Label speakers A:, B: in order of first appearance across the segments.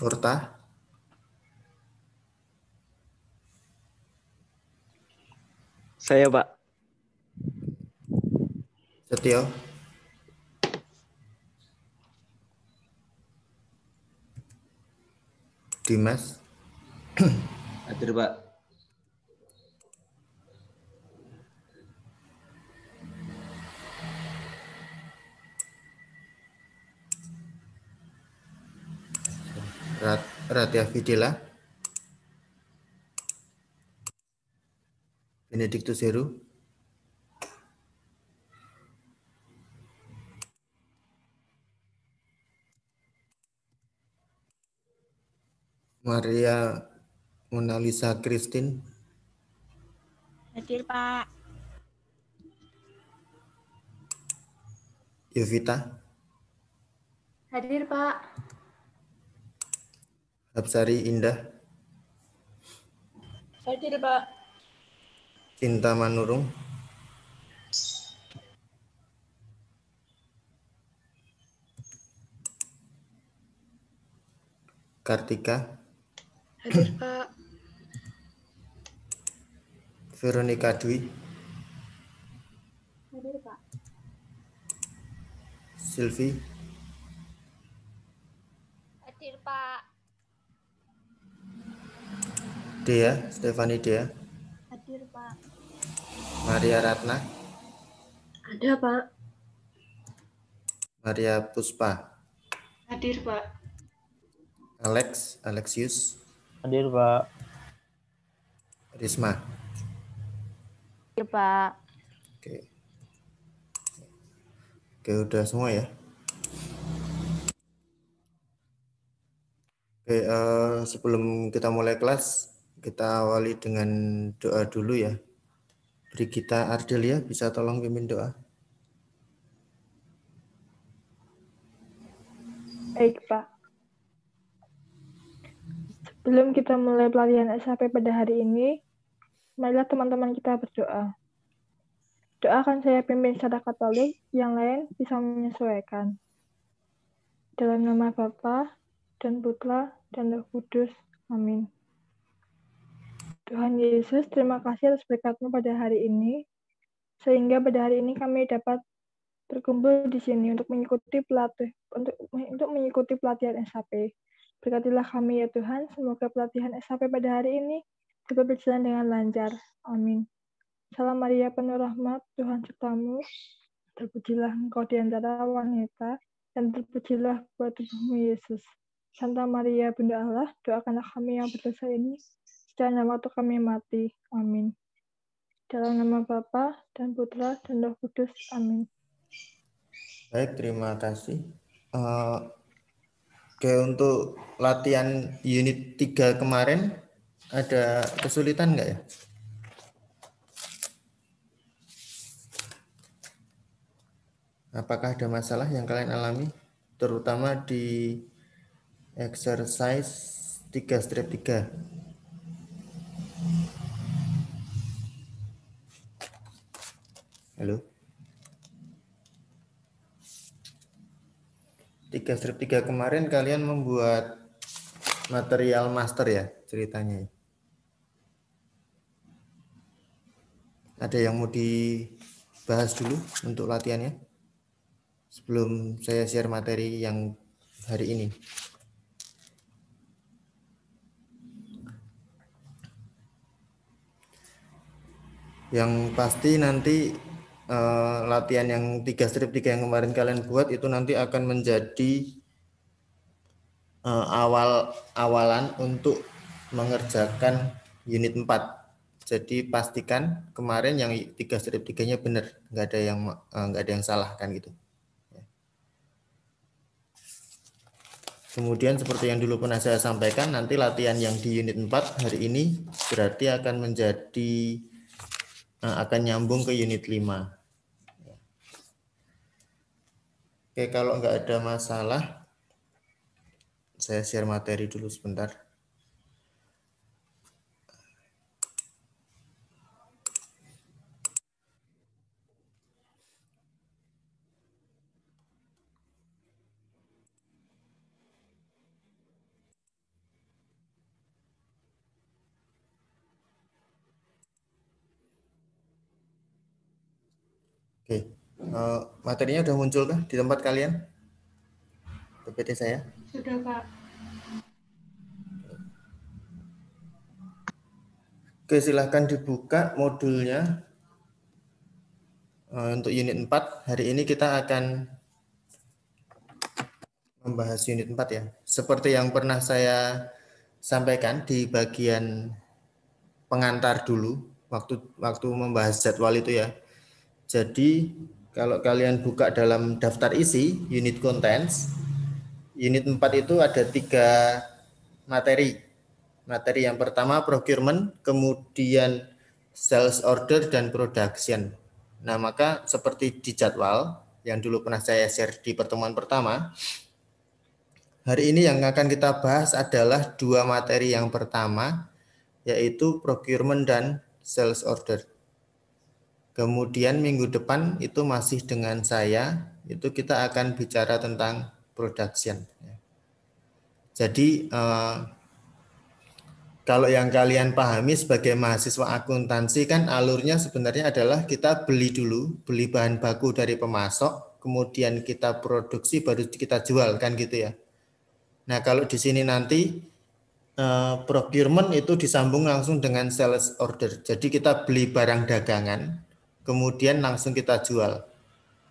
A: Porta,
B: Saya, Pak.
A: Setio, Dimas,
C: Hadir, Pak.
A: Ratia Videla, Benediktus Heru, Maria Monalisa Christine,
D: Hadir, Pak.
A: Yovita,
D: Hadir, Pak.
A: Hapsari Indah,
D: Hadir, Pak.
A: Cinta Manurung, Kartika,
D: Hadir, Pak.
A: Veronica Dwi,
D: Hadir, Pak.
A: Sylvie,
D: Hadir, Pak.
A: Dea, Stefani Dea,
D: Hadir, Pak.
A: Maria Ratna,
D: Ada, Pak.
A: Maria Puspa,
D: Hadir, Pak.
A: Alexius,
B: Hadir, Pak.
A: Risma.
D: Hadir, Pak.
A: Oke. Oke, udah semua ya. Oke, sebelum kita mulai kelas, kita awali dengan doa dulu ya. Brigita Ardelia, bisa tolong pimpin doa?
E: Baik, Pak. Sebelum kita mulai pelatihan SHP pada hari ini, marilah teman-teman kita berdoa. Doa akan saya pimpin secara Katolik, yang lain bisa menyesuaikan. Dalam nama Bapa dan Putra dan Roh Kudus. Amin. Tuhan Yesus, terima kasih atas berkat-Mu pada hari ini, sehingga pada hari ini kami dapat berkumpul di sini untuk mengikuti pelatihan SHP. Berkatilah kami ya Tuhan, semoga pelatihan SHP pada hari ini dapat berjalan dengan lancar. Amin. Salam Maria penuh rahmat, Tuhan sertamu, terpujilah engkau di antara wanita, dan terpujilah buah tubuhmu Yesus. Santa Maria Bunda Allah, doakanlah kami yang berdosa ini, secara waktu kami mati. Amin. Dalam nama Bapa dan Putra dan Roh Kudus. Amin.
A: Baik, terima kasih. Oke, untuk latihan unit 3 kemarin ada kesulitan nggak ya? Apakah ada masalah yang kalian alami? Terutama di exercise 3-3. Halo? 3-3 kemarin kalian membuat material master ya ceritanya. Ada yang mau dibahas dulu untuk latihannya sebelum saya share materi yang hari ini? Yang pasti nanti latihan yang 3-3 yang kemarin kalian buat itu nanti akan menjadi awalan untuk mengerjakan unit 4. Jadi pastikan kemarin yang 3-3-nya benar, nggak ada yang salah kan gitu. Kemudian seperti yang dulu pernah saya sampaikan, nanti latihan yang di unit 4 hari ini berarti akan nyambung ke unit 5. Oke, kalau nggak ada masalah, saya share materi dulu sebentar. Oke, materinya udah muncul kah di tempat kalian? PPT saya?
D: Sudah, Pak.
A: Oke, silahkan dibuka modulnya. Untuk unit 4, hari ini kita akan membahas unit 4 ya. Seperti yang pernah saya sampaikan di bagian pengantar dulu, waktu membahas jadwal itu ya. Jadi kalau kalian buka dalam daftar isi, unit contents, unit 4 itu ada 3 materi. Materi yang pertama procurement, kemudian sales order, dan production. Nah, maka seperti di jadwal yang dulu pernah saya share di pertemuan pertama, hari ini yang akan kita bahas adalah 2 materi yang pertama, yaitu procurement dan sales order. Kemudian minggu depan itu masih dengan saya, itu kita akan bicara tentang production. Jadi kalau yang kalian pahami sebagai mahasiswa akuntansi kan alurnya sebenarnya adalah kita beli dulu, beli bahan baku dari pemasok, kemudian kita produksi baru kita jual kan gitu ya. Nah, kalau di sini nanti procurement itu disambung langsung dengan sales order. Jadi kita beli barang dagangan, kemudian langsung kita jual.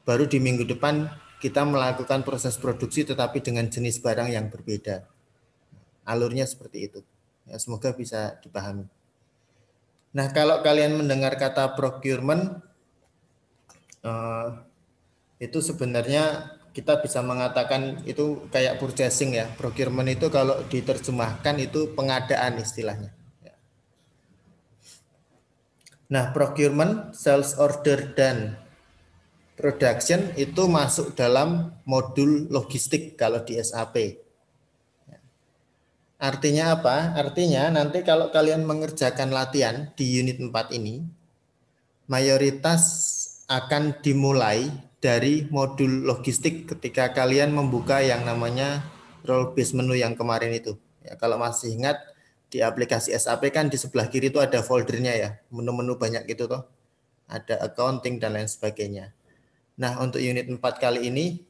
A: Baru di minggu depan kita melakukan proses produksi tetapi dengan jenis barang yang berbeda. Alurnya seperti itu. Ya, semoga bisa dipahami. Nah, kalau kalian mendengar kata procurement, itu sebenarnya kita bisa mengatakan itu kayak purchasing ya. Procurement itu kalau diterjemahkan itu pengadaan istilahnya. Nah, procurement, sales order, dan production itu masuk dalam modul logistik kalau di SAP. Artinya apa? Artinya nanti kalau kalian mengerjakan latihan di unit 4 ini, mayoritas akan dimulai dari modul logistik ketika kalian membuka yang namanya role based menu yang kemarin itu. Ya, kalau masih ingat di aplikasi SAP kan di sebelah kiri itu ada foldernya ya, menu-menu banyak gitu toh. Ada accounting dan lain sebagainya. Nah, untuk unit 4 kali ini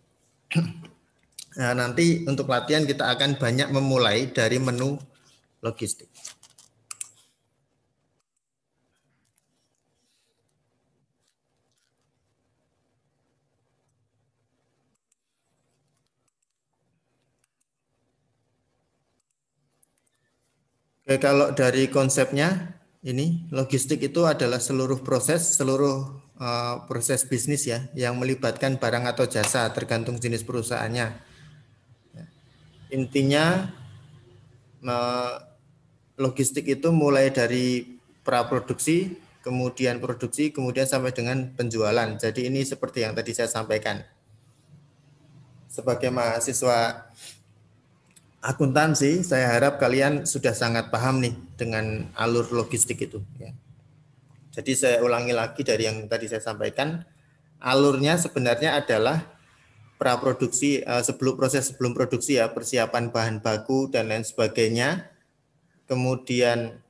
A: nah, nanti untuk latihan kita akan banyak memulai dari menu logistik. Oke, kalau dari konsepnya ini logistik itu adalah seluruh proses bisnis ya yang melibatkan barang atau jasa tergantung jenis perusahaannya. Intinya logistik itu mulai dari praproduksi, kemudian produksi, kemudian sampai dengan penjualan. Jadi ini seperti yang tadi saya sampaikan. Sebagai mahasiswa akuntansi, saya harap kalian sudah sangat paham nih dengan alur logistik itu. Ya. Jadi saya ulangi lagi dari yang tadi saya sampaikan, alurnya sebenarnya adalah praproduksi, sebelum produksi ya, persiapan bahan baku dan lain sebagainya. Kemudian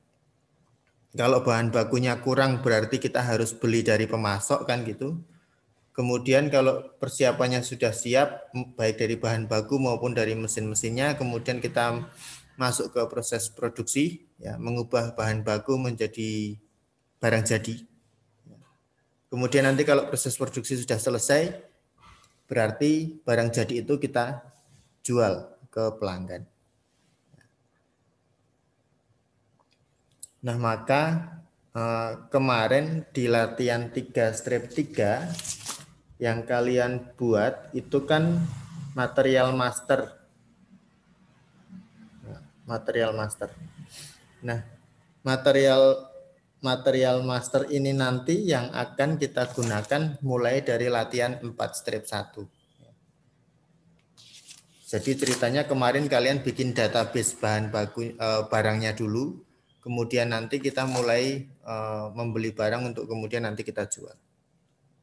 A: kalau bahan bakunya kurang berarti kita harus beli dari pemasok kan gitu. Kemudian kalau persiapannya sudah siap, baik dari bahan baku maupun dari mesin-mesinnya, kemudian kita masuk ke proses produksi, ya, mengubah bahan baku menjadi barang jadi. Kemudian nanti kalau proses produksi sudah selesai, berarti barang jadi itu kita jual ke pelanggan. Nah, maka kemarin di latihan 3/3 yang kalian buat itu kan material master. Nah, material master ini nanti yang akan kita gunakan mulai dari latihan 4/1. Jadi ceritanya kemarin kalian bikin database bahan baku barangnya dulu, kemudian nanti kita mulai membeli barang untuk kemudian nanti kita jual.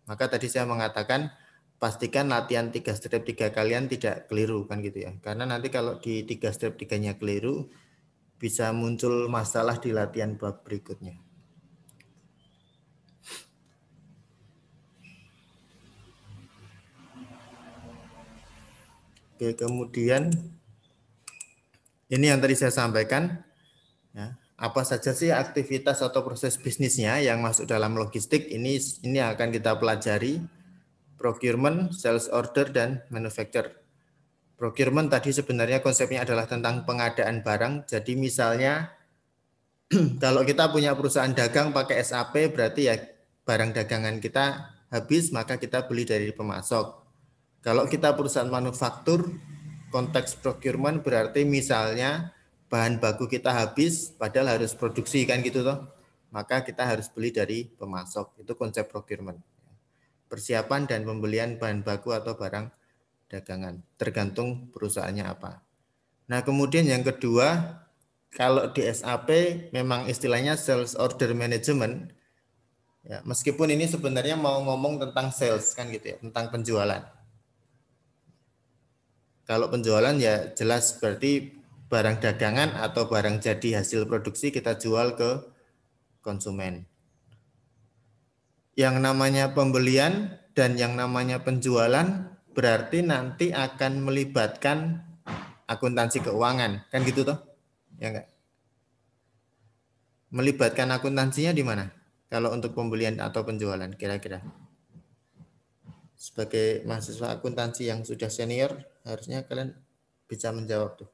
A: Maka tadi saya mengatakan pastikan latihan 3/3 kalian tidak keliru kan gitu ya. Karena nanti kalau di 3/3-nya keliru bisa muncul masalah di latihan bab berikutnya. Oke, kemudian ini yang tadi saya sampaikan, ya, apa saja sih aktivitas atau proses bisnisnya yang masuk dalam logistik, ini akan kita pelajari. Procurement, sales order, dan manufacture. Procurement tadi sebenarnya konsepnya adalah tentang pengadaan barang. Jadi misalnya kalau kita punya perusahaan dagang pakai SAP, berarti ya barang dagangan kita habis, maka kita beli dari pemasok. Kalau kita perusahaan manufaktur, konteks procurement berarti misalnya bahan baku kita habis, padahal harus produksi kan gitu toh. Maka kita harus beli dari pemasok. Itu konsep procurement. Persiapan dan pembelian bahan baku atau barang dagangan, tergantung perusahaannya apa. Nah, kemudian yang kedua, kalau di SAP memang istilahnya sales order management. Ya, meskipun ini sebenarnya mau ngomong tentang sales kan gitu ya, tentang penjualan. Kalau penjualan ya jelas berarti barang dagangan atau barang jadi hasil produksi kita jual ke konsumen. Yang namanya pembelian dan yang namanya penjualan berarti nanti akan melibatkan akuntansi keuangan, kan gitu toh? Ya enggak? Melibatkan akuntansinya di mana? Kalau untuk pembelian atau penjualan kira-kira? Sebagai mahasiswa akuntansi yang sudah senior, harusnya kalian bisa menjawab tuh.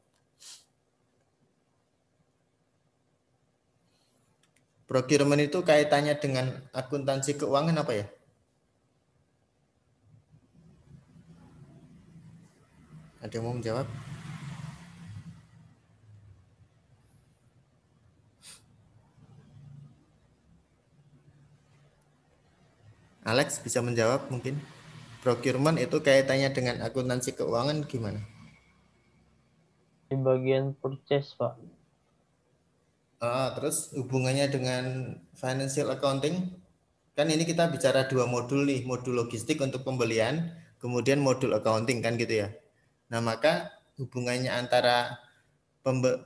A: Procurement itu kaitannya dengan akuntansi keuangan apa ya? Ada yang mau menjawab? Alex bisa menjawab mungkin? Procurement itu kaitannya dengan akuntansi keuangan gimana?
B: Di bagian purchase, Pak.
A: Terus hubungannya dengan financial accounting? Kan ini kita bicara dua modul nih, modul logistik untuk pembelian, kemudian modul accounting kan gitu ya. Nah, maka hubungannya antara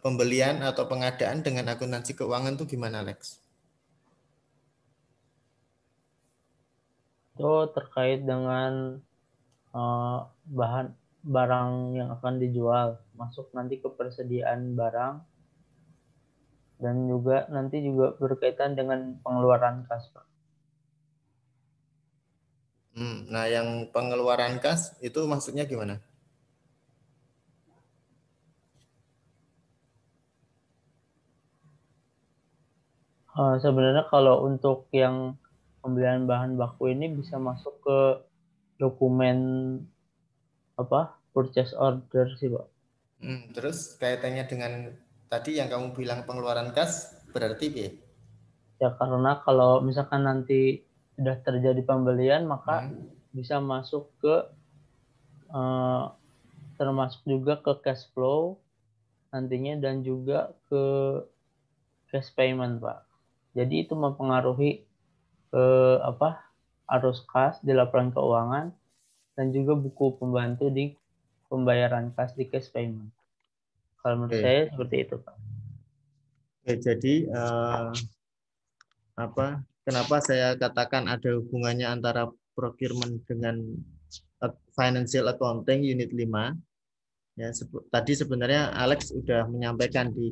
A: pembelian atau pengadaan dengan akuntansi keuangan itu gimana, Alex?
B: Itu terkait dengan bahan barang yang akan dijual, masuk nanti ke persediaan barang, dan juga nanti juga berkaitan dengan pengeluaran kas, Pak.
A: Nah, yang pengeluaran kas itu maksudnya gimana?
B: Sebenarnya kalau untuk yang pembelian bahan baku ini bisa masuk ke dokumen purchase order sih, Pak.
A: Terus kaitannya dengan tadi yang kamu bilang pengeluaran kas berarti ya?
B: Ya karena kalau misalkan nanti sudah terjadi pembelian maka bisa masuk ke termasuk juga ke cash flow nantinya dan juga ke cash payment, Pak. Jadi itu mempengaruhi arus kas di laporan keuangan dan juga buku pembantu di pembayaran kas di cash payment. Kalau menurut saya seperti itu, Pak.
A: Jadi kenapa saya katakan ada hubungannya antara procurement dengan financial accounting unit 5? Ya, tadi sebenarnya Alex sudah menyampaikan di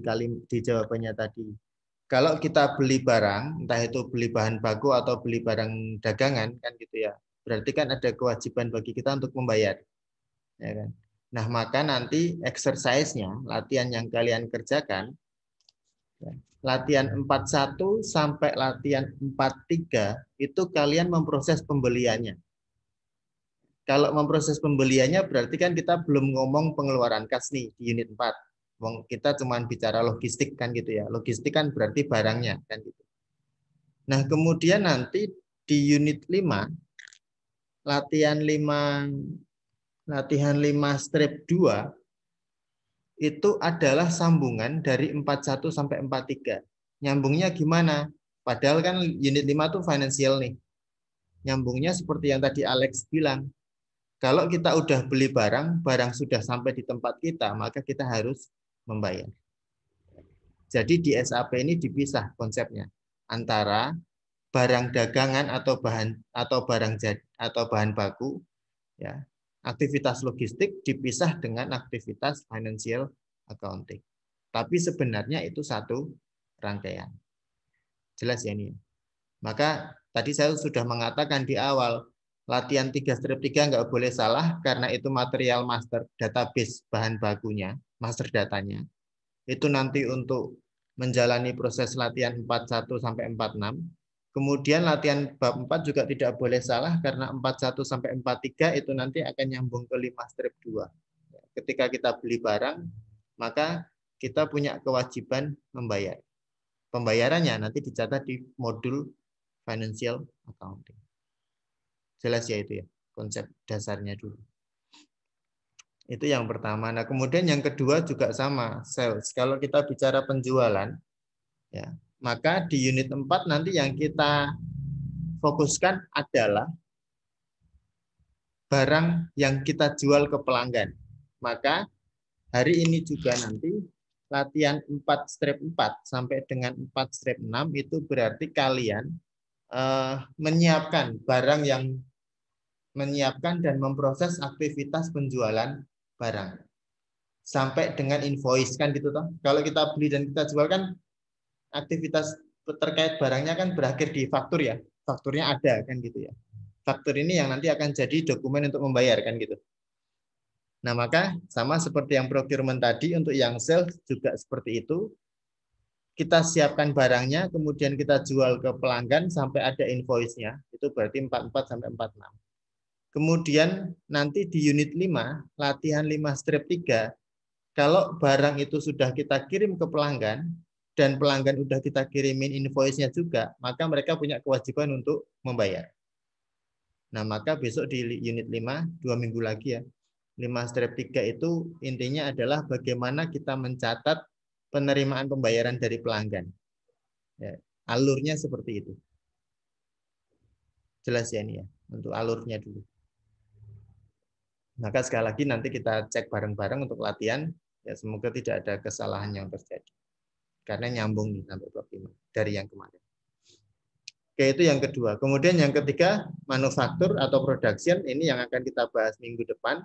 A: jawabannya tadi. Kalau kita beli barang, entah itu beli bahan baku atau beli barang dagangan kan gitu ya. Berarti kan ada kewajiban bagi kita untuk membayar. Ya kan? Nah, maka nanti exercise-nya, latihan yang kalian kerjakan, latihan 41 sampai latihan 43 itu kalian memproses pembeliannya. Kalau memproses pembeliannya berarti kan kita belum ngomong pengeluaran kas nih di unit 4. Kita cuma bicara logistik kan gitu ya. Logistik kan berarti barangnya kan gitu. Nah, kemudian nanti di unit 5 latihan 5 strip 2 itu adalah sambungan dari 41 sampai 43. Nyambungnya gimana? Padahal kan unit 5 itu financial nih. Nyambungnya seperti yang tadi Alex bilang. Kalau kita udah beli barang sudah sampai di tempat kita, maka kita harus membayar. Jadi di SAP ini dipisah konsepnya antara barang dagangan atau bahan baku ya aktivitas logistik dipisah dengan aktivitas financial accounting. Tapi sebenarnya itu satu rangkaian. Jelas ya ini. Maka tadi saya sudah mengatakan di awal, latihan 3-3 nggak boleh salah karena itu material master database bahan bakunya, master datanya. Itu nanti untuk menjalani proses latihan 41 sampai 46. Kemudian latihan bab 4 juga tidak boleh salah karena 41 sampai 43 itu nanti akan nyambung ke 5-2. Ketika kita beli barang, maka kita punya kewajiban membayar. Pembayarannya nanti dicatat di modul financial accounting. Jelas ya itu ya, konsep dasarnya dulu. Itu yang pertama. Nah, kemudian yang kedua juga sama, sales. Kalau kita bicara penjualan, ya, maka di unit 4 nanti yang kita fokuskan adalah barang yang kita jual ke pelanggan. Maka hari ini juga nanti latihan 4-4 sampai dengan 4-6 itu berarti kalian menyiapkan barang yang menyiapkan dan memproses aktivitas penjualan barang sampai dengan invoice kan gitu toh. Kalau kita beli dan kita jual kan aktivitas terkait barangnya kan berakhir di faktur ya. Fakturnya ada kan gitu ya. Faktur ini yang nanti akan jadi dokumen untuk membayar kan gitu. Nah, maka sama seperti yang procurement tadi, untuk yang sales juga seperti itu. Kita siapkan barangnya, kemudian kita jual ke pelanggan sampai ada invoice-nya. Itu berarti 44 sampai 46. Kemudian nanti di unit 5, latihan 5-3, kalau barang itu sudah kita kirim ke pelanggan, dan pelanggan sudah kita kirimin invoice-nya juga, maka mereka punya kewajiban untuk membayar. Nah, maka besok di unit 5, 2 minggu lagi ya, 5-3 itu intinya adalah bagaimana kita mencatat penerimaan pembayaran dari pelanggan. Ya, alurnya seperti itu. Jelas ya ini ya, untuk alurnya dulu. Maka sekali lagi nanti kita cek bareng-bareng untuk latihan, ya semoga tidak ada kesalahan yang terjadi. Karena nyambung nih sampai bab 5 dari yang kemarin. Oke, itu yang kedua. Kemudian yang ketiga, manufaktur atau production, ini yang akan kita bahas minggu depan.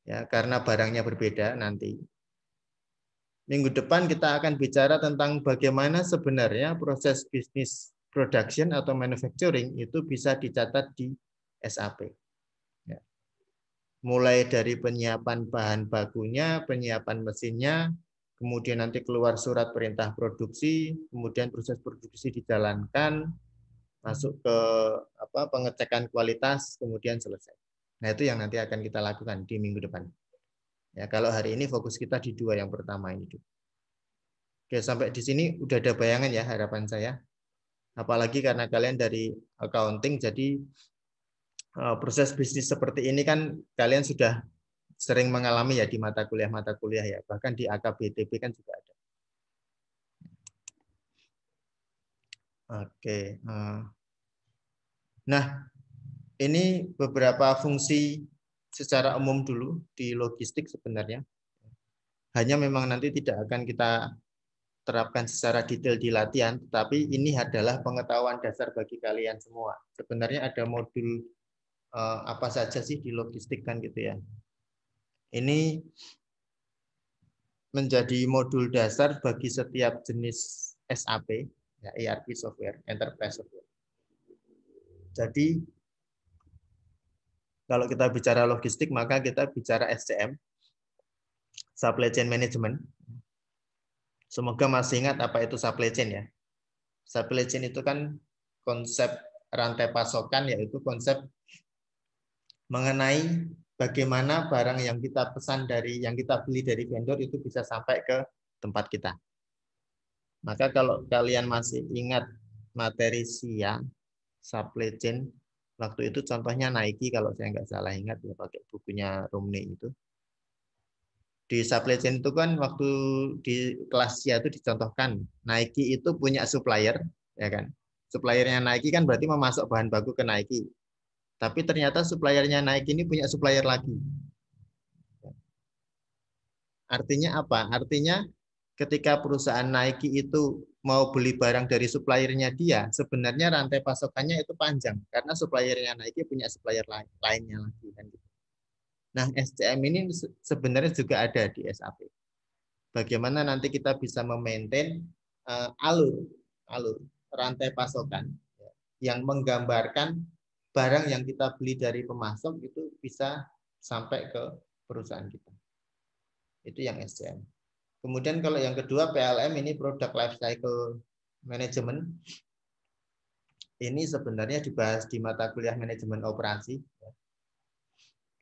A: Ya, karena barangnya berbeda nanti. Minggu depan kita akan bicara tentang bagaimana sebenarnya proses bisnis production atau manufacturing itu bisa dicatat di SAP. Ya. Mulai dari penyiapan bahan bakunya, penyiapan mesinnya, kemudian nanti keluar surat perintah produksi, kemudian proses produksi dijalankan, masuk ke pengecekan kualitas, kemudian selesai. Nah, itu yang nanti akan kita lakukan di minggu depan. Ya, kalau hari ini fokus kita di 2 yang pertama ini. Oke, sampai di sini udah ada bayangan ya harapan saya. Apalagi karena kalian dari accounting, jadi proses bisnis seperti ini kan kalian sudah sering mengalami ya di mata kuliah ya. Bahkan di AKBTB kan juga ada. Oke. Nah, ini beberapa fungsi secara umum dulu di logistik sebenarnya. Hanya memang nanti tidak akan kita terapkan secara detail di latihan, tetapi ini adalah pengetahuan dasar bagi kalian semua. Sebenarnya ada modul apa saja sih di logistik kan gitu ya. Ini menjadi modul dasar bagi setiap jenis SAP, ya, ERP software, enterprise software. Jadi kalau kita bicara logistik, maka kita bicara SCM, supply chain management. Semoga masih ingat apa itu supply chain ya. Supply chain itu kan konsep rantai pasokan, yaitu konsep mengenai bagaimana barang yang kita pesan yang kita beli dari vendor itu bisa sampai ke tempat kita. Maka kalau kalian masih ingat materi siang supply chain, waktu itu contohnya Nike kalau saya nggak salah ingat ya, pakai bukunya Romney itu. Di supply chain itu kan waktu di kelas SIA itu dicontohkan Nike itu punya supplier, ya kan? Suppliernya Nike kan berarti memasok bahan baku ke Nike. Tapi ternyata suppliernya Nike ini punya supplier lagi. Artinya apa? Artinya ketika perusahaan Nike itu mau beli barang dari suppliernya dia, sebenarnya rantai pasokannya itu panjang karena suppliernya Nike punya supplier lainnya lagi kan gitu. Nah, SCM ini sebenarnya juga ada di SAP. Bagaimana nanti kita bisa memaintain alur rantai pasokan yang menggambarkan barang yang kita beli dari pemasok itu bisa sampai ke perusahaan kita. Itu yang SCM. Kemudian kalau yang kedua PLM ini Product Life Cycle Management. Ini sebenarnya dibahas di mata kuliah manajemen operasi.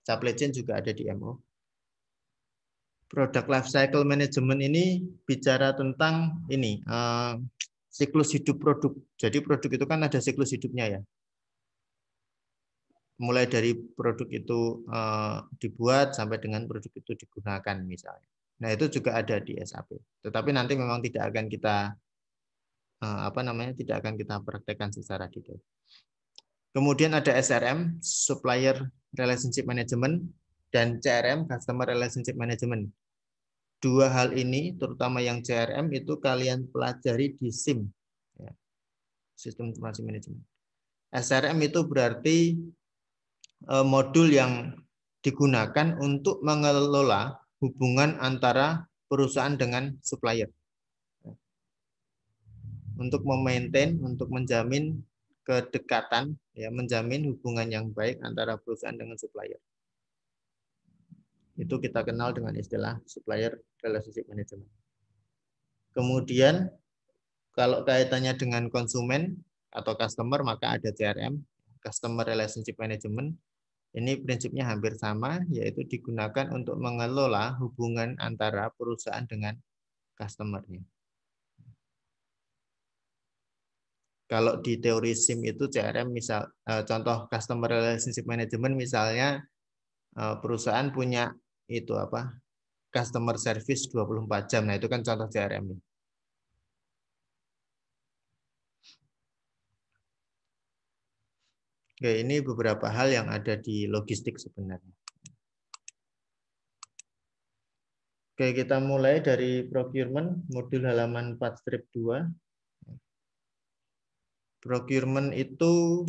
A: Supply chain juga ada di MO. Product Life Cycle Management ini bicara tentang ini siklus hidup produk. Jadi produk itu kan ada siklus hidupnya ya. Mulai dari produk itu dibuat sampai dengan produk itu digunakan misalnya. Nah itu juga ada di SAP. Tetapi nanti memang tidak akan kita tidak akan kita praktekkan secara detail. Kemudian ada SRM, Supplier Relationship Management, dan CRM, Customer Relationship Management. Dua hal ini, terutama yang CRM, itu kalian pelajari di SIM, ya, Sistem Informasi Manajemen. SRM itu berarti modul yang digunakan untuk mengelola hubungan antara perusahaan dengan supplier. Untuk memaintain, untuk menjamin kedekatan, ya, menjamin hubungan yang baik antara perusahaan dengan supplier. Itu kita kenal dengan istilah supplier relationship management. Kemudian kalau kaitannya dengan konsumen atau customer maka ada CRM, customer relationship management. Ini prinsipnya hampir sama, yaitu digunakan untuk mengelola hubungan antara perusahaan dengan customer-nya. Kalau di teori SIM itu CRM misal contoh customer relationship management misalnya perusahaan punya itu apa? Customer service 24 jam. Nah, itu kan contoh CRM. Oke, ini beberapa hal yang ada di logistik sebenarnya. Oke, kita mulai dari procurement modul halaman 4-2. Procurement itu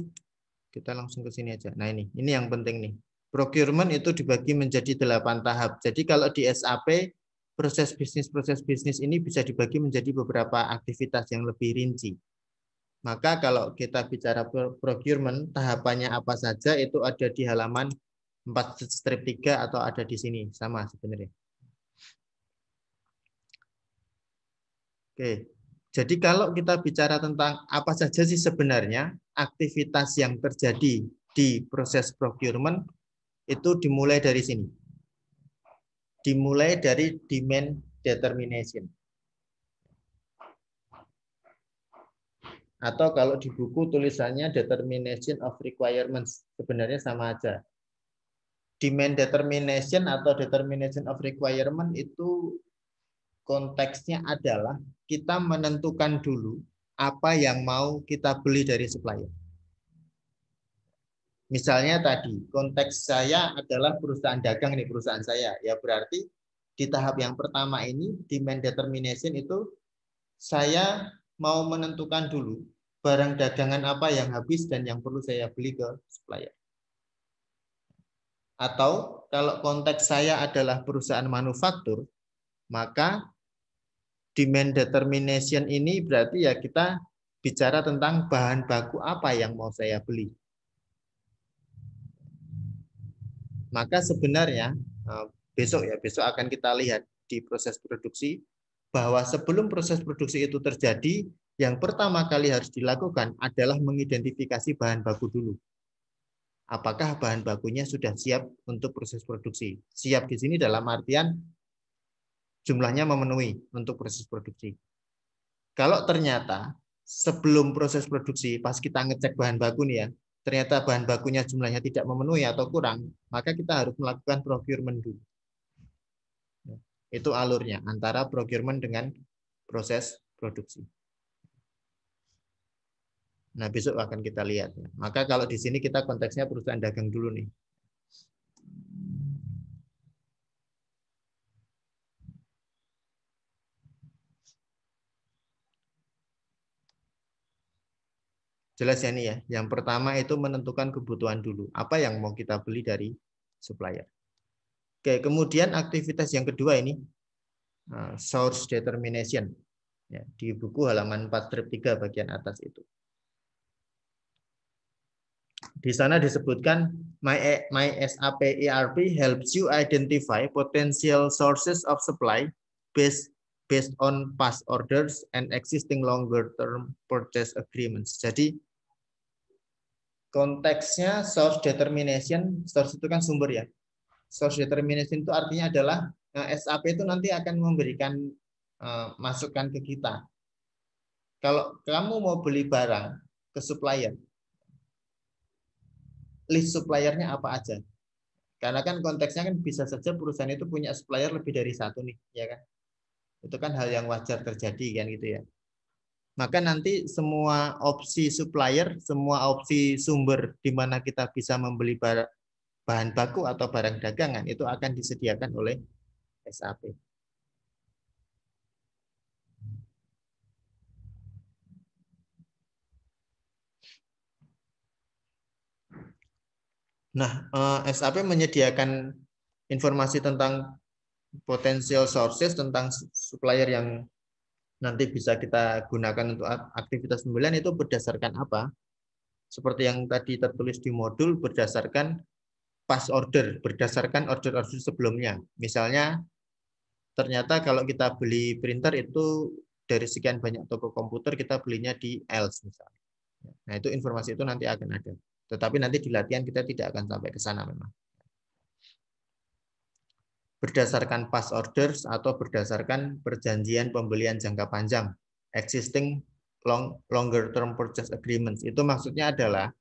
A: kita langsung ke sini aja. Nah, ini yang penting nih. Procurement itu dibagi menjadi 8 tahap. Jadi kalau di SAP proses bisnis ini bisa dibagi menjadi beberapa aktivitas yang lebih rinci. Maka kalau kita bicara procurement, tahapannya apa saja itu ada di halaman 4-3 atau ada di sini sama sebenarnya. Oke. Jadi kalau kita bicara tentang apa saja sih sebenarnya aktivitas yang terjadi di proses procurement itu dimulai dari sini. Dimulai dari demand determination. Atau kalau di buku tulisannya determination of requirements, sebenarnya sama aja. Demand determination atau determination of requirement itu konteksnya adalah kita menentukan dulu apa yang mau kita beli dari supplier. Misalnya tadi, konteks saya adalah perusahaan dagang, ini perusahaan saya. Ya berarti di tahap yang pertama ini, demand determination itu saya mau menentukan dulu barang dagangan apa yang habis dan yang perlu saya beli ke supplier. Atau kalau konteks saya adalah perusahaan manufaktur, maka demand determination ini berarti ya kita bicara tentang bahan baku apa yang mau saya beli. Maka sebenarnya besok akan kita lihat di proses produksi bahwa sebelum proses produksi itu terjadi, yang pertama kali harus dilakukan adalah mengidentifikasi bahan baku dulu. Apakah bahan bakunya sudah siap untuk proses produksi? Siap di sini dalam artian jumlahnya memenuhi untuk proses produksi. Kalau ternyata sebelum proses produksi, pas kita ngecek bahan baku nih ya, ternyata bahan bakunya jumlahnya tidak memenuhi atau kurang, maka kita harus melakukan procurement dulu. Itu alurnya antara procurement dengan proses produksi. Nah, besok akan kita lihat. Maka kalau di sini kita konteksnya perusahaan dagang dulu nih. Jelas ya nih ya. Yang pertama itu menentukan kebutuhan dulu. Apa yang mau kita beli dari supplier. Oke, kemudian aktivitas yang kedua ini source determination. Ya, di buku halaman 4-3 bagian atas itu. Di sana disebutkan my SAP ERP helps you identify potential sources of supply based on past orders and existing longer term purchase agreements. Jadi konteksnya source determination, source itu kan sumber ya. Source determination itu artinya adalah SAP itu nanti akan memberikan masukan ke kita. Kalau kamu mau beli barang ke supplier, list suppliernya apa aja? Karena kan konteksnya kan bisa saja perusahaan itu punya supplier lebih dari satu nih, ya kan? Itu kan hal yang wajar terjadi kan gitu ya. Maka nanti semua opsi supplier, semua opsi sumber di mana kita bisa membeli bahan baku atau barang dagangan itu akan disediakan oleh SAP. Nah, SAP menyediakan informasi tentang potential sources, tentang supplier yang nanti bisa kita gunakan untuk aktivitas pembelian itu berdasarkan apa? Seperti yang tadi tertulis di modul, berdasarkan past order, berdasarkan order-order sebelumnya. Misalnya, ternyata kalau kita beli printer itu dari sekian banyak toko komputer, kita belinya di ELS misalnya. Nah, itu informasi itu nanti akan ada. Tetapi nanti di latihan kita tidak akan sampai ke sana memang. Berdasarkan past orders atau berdasarkan perjanjian pembelian jangka panjang, existing longer term purchase agreements. Itu maksudnya adalah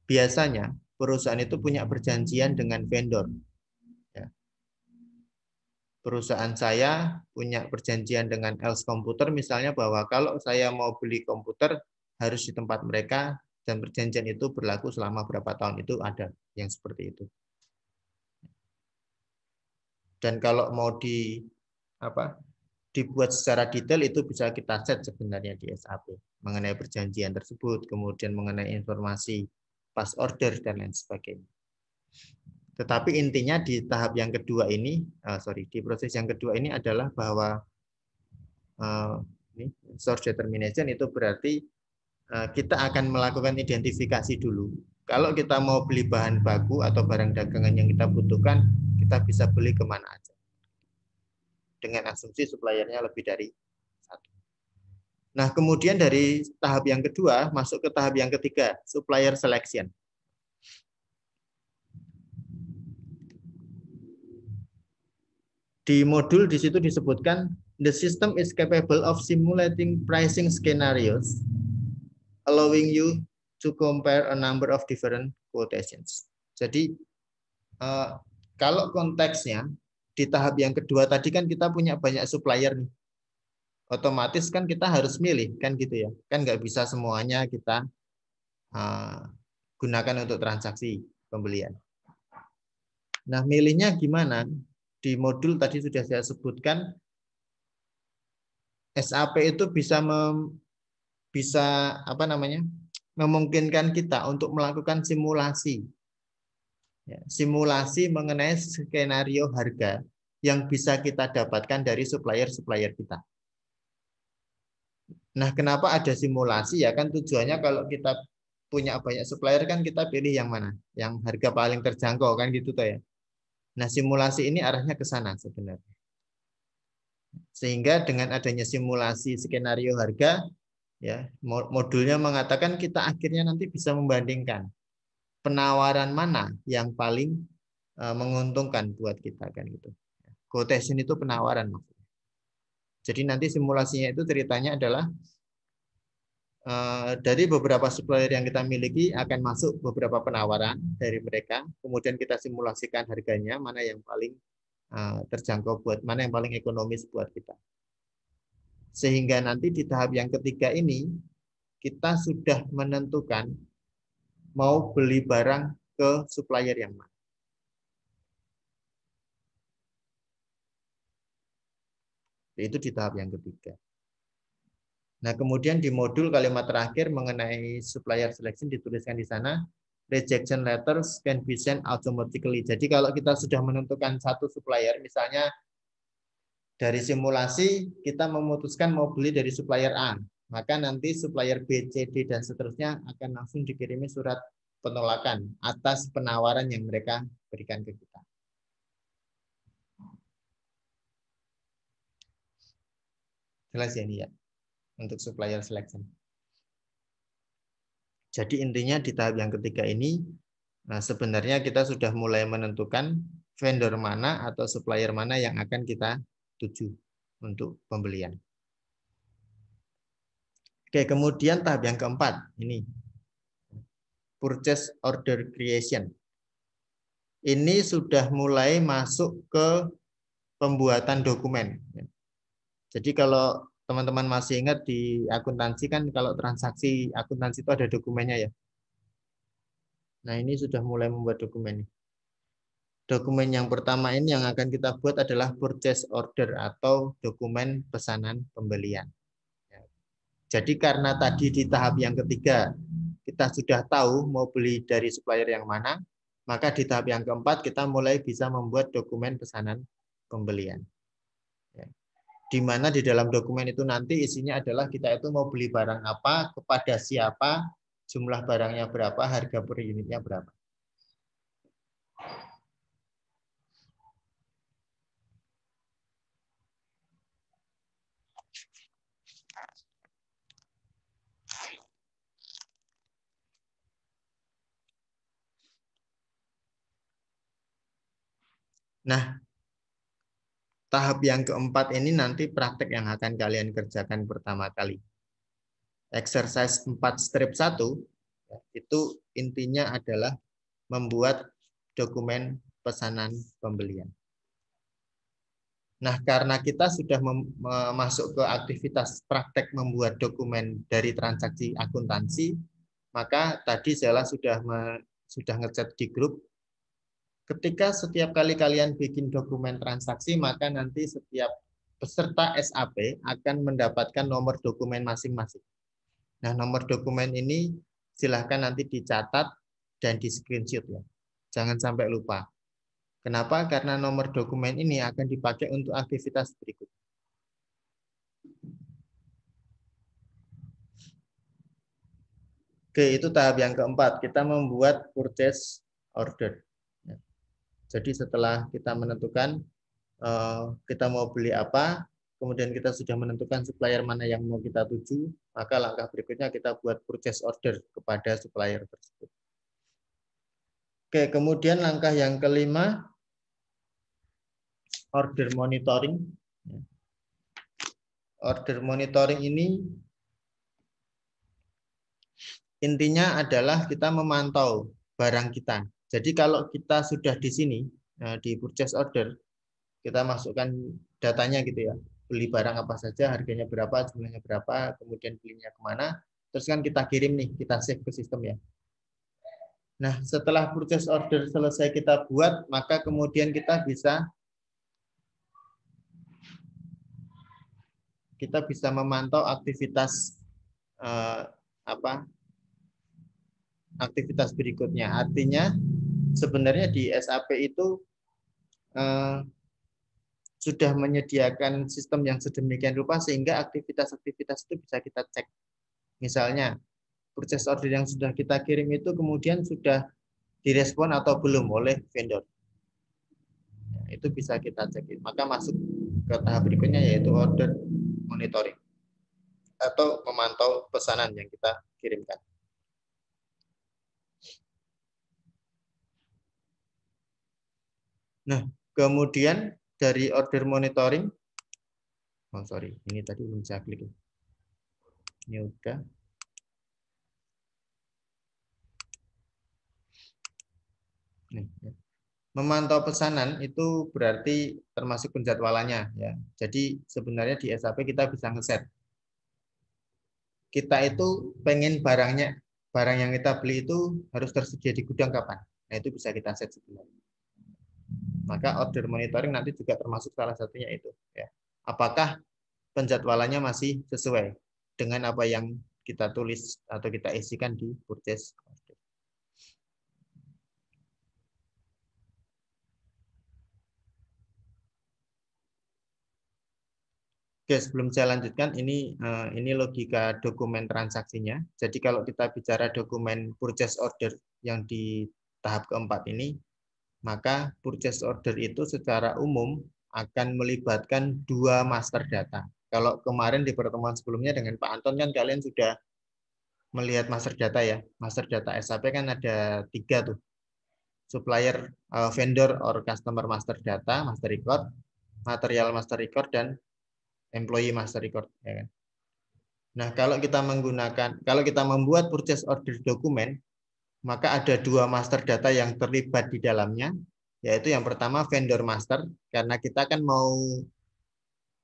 A: biasanya perusahaan itu punya perjanjian dengan vendor. Ya. Perusahaan saya punya perjanjian dengan ELS Komputer misalnya bahwa kalau saya mau beli komputer harus di tempat mereka dan perjanjian itu berlaku selama berapa tahun, itu ada yang seperti itu. Dan kalau mau dibuat secara detail itu bisa kita set sebenarnya di SAP mengenai perjanjian tersebut, kemudian mengenai informasi past order dan lain sebagainya. Tetapi intinya di tahap yang kedua ini, di proses yang kedua ini adalah bahwa source determination itu berarti kita akan melakukan identifikasi dulu. Kalau kita mau beli bahan baku atau barang dagangan yang kita butuhkan, kita bisa beli kemana aja. Dengan asumsi suppliernya lebih dari satu. Nah, kemudian dari tahap yang kedua, masuk ke tahap yang ketiga, supplier selection. Di modul di situ disebutkan, the system is capable of simulating pricing scenarios, allowing you to compare a number of different quotations. Jadi, kalau konteksnya, di tahap yang kedua tadi kan kita punya banyak supplier nih. Otomatis kan kita harus milih, kan gitu ya. Kan nggak bisa semuanya kita gunakan untuk transaksi pembelian. Nah, milihnya gimana? Di modul tadi sudah saya sebutkan, SAP itu bisa memungkinkan kita untuk melakukan simulasi. Ya, simulasi mengenai skenario harga yang bisa kita dapatkan dari supplier-supplier kita. Nah, kenapa ada simulasi? Ya kan tujuannya kalau kita punya banyak supplier kan kita pilih yang mana? Yang harga paling terjangkau kan gitu toh ya. Nah, simulasi ini arahnya ke sana sebenarnya. Sehingga dengan adanya simulasi skenario harga, ya modulnya mengatakan kita akhirnya nanti bisa membandingkan penawaran mana yang paling menguntungkan buat kita kan gitu. Quotation itu penawaran maksudnya. Jadi nanti simulasinya itu ceritanya adalah dari beberapa supplier yang kita miliki akan masuk beberapa penawaran dari mereka, kemudian kita simulasikan harganya mana yang paling terjangkau mana yang paling ekonomis buat kita. Sehingga nanti di tahap yang ketiga ini kita sudah menentukan mau beli barang ke supplier yang mana. Itu di tahap yang ketiga. Nah, kemudian di modul kalimat terakhir mengenai supplier selection dituliskan di sana, rejection letters can be sent automatically. Jadi kalau kita sudah menentukan satu supplier, misalnya dari simulasi kita memutuskan mau beli dari supplier A, maka nanti supplier B, C, D, dan seterusnya akan langsung dikirimi surat penolakan atas penawaran yang mereka berikan ke kita. Jelas ya ini ya, untuk supplier selection. Jadi intinya di tahap yang ketiga ini, nah sebenarnya kita sudah mulai menentukan vendor mana atau supplier mana yang akan kita tuju untuk pembelian. Oke, kemudian tahap yang keempat, ini purchase order creation. Ini sudah mulai masuk ke pembuatan dokumen. Jadi kalau teman-teman masih ingat di akuntansi kan kalau transaksi akuntansi itu ada dokumennya ya. Nah ini sudah mulai membuat dokumen. Dokumen yang pertama ini yang akan kita buat adalah purchase order atau dokumen pesanan pembelian. Jadi karena tadi di tahap yang ketiga kita sudah tahu mau beli dari supplier yang mana, maka di tahap yang keempat kita mulai bisa membuat dokumen pesanan pembelian. Di mana di dalam dokumen itu nanti isinya adalah kita itu mau beli barang apa, kepada siapa, jumlah barangnya berapa, harga per unitnya berapa. Nah, tahap yang keempat ini nanti praktek yang akan kalian kerjakan pertama kali. Exercise 4 strip 1 itu intinya adalah membuat dokumen pesanan pembelian. Nah, karena kita sudah masuk ke aktivitas praktek membuat dokumen dari transaksi akuntansi, maka tadi Zela sudah ngechat di grup. Ketika setiap kali kalian bikin dokumen transaksi, maka nanti setiap peserta SAP akan mendapatkan nomor dokumen masing-masing. Nah, nomor dokumen ini silahkan nanti dicatat dan di screenshot ya. Jangan sampai lupa. Kenapa? Karena nomor dokumen ini akan dipakai untuk aktivitas berikut. Oke, itu tahap yang keempat. Kita membuat purchase order. Jadi setelah kita menentukan kita mau beli apa, kemudian kita sudah menentukan supplier mana yang mau kita tuju, maka langkah berikutnya kita buat purchase order kepada supplier tersebut. Oke, kemudian langkah yang kelima, order monitoring. Order monitoring ini intinya adalah kita memantau barang kita. Jadi kalau kita sudah di sini, di purchase order, kita masukkan datanya gitu ya. Beli barang apa saja, harganya berapa, jumlahnya berapa, kemudian belinya kemana. Terus kan kita kirim nih, kita save ke sistem ya. Nah, setelah purchase order selesai kita buat, maka kemudian kita bisa memantau aktivitas aktivitas berikutnya. Artinya sebenarnya di SAP itu sudah menyediakan sistem yang sedemikian rupa sehingga aktivitas-aktivitas itu bisa kita cek. Misalnya purchase order yang sudah kita kirim itu kemudian sudah direspon atau belum oleh vendor. Nah, itu bisa kita cek. Maka masuk ke tahap berikutnya yaitu order monitoring atau memantau pesanan yang kita kirimkan. Nah, kemudian dari order monitoring, ini tadi belum saya klik. Ini udah. Nih, ya. Memantau pesanan itu berarti termasuk penjadwalannya ya. Jadi sebenarnya di SAP kita bisa ngeset. Kita itu pengen barang yang kita beli itu harus tersedia di gudang kapan. Nah, itu bisa kita set sebenarnya. Maka order monitoring nanti juga termasuk salah satunya itu ya. Apakah penjadwalannya masih sesuai dengan apa yang kita tulis atau kita isikan di purchase order. Oke, sebelum saya lanjutkan, ini logika dokumen transaksinya. Jadi kalau kita bicara dokumen purchase order yang di tahap keempat ini, maka purchase order itu secara umum akan melibatkan 2 master data. Kalau kemarin di pertemuan sebelumnya dengan Pak Anton kan kalian sudah melihat master data ya. Master data SAP kan ada 3 tuh. Supplier, vendor or customer master data, master record, material master record, dan employee master record. Ya kan? Nah, kalau kita membuat purchase order dokumen, maka ada 2 master data yang terlibat di dalamnya, yaitu yang pertama vendor master, karena kita kan mau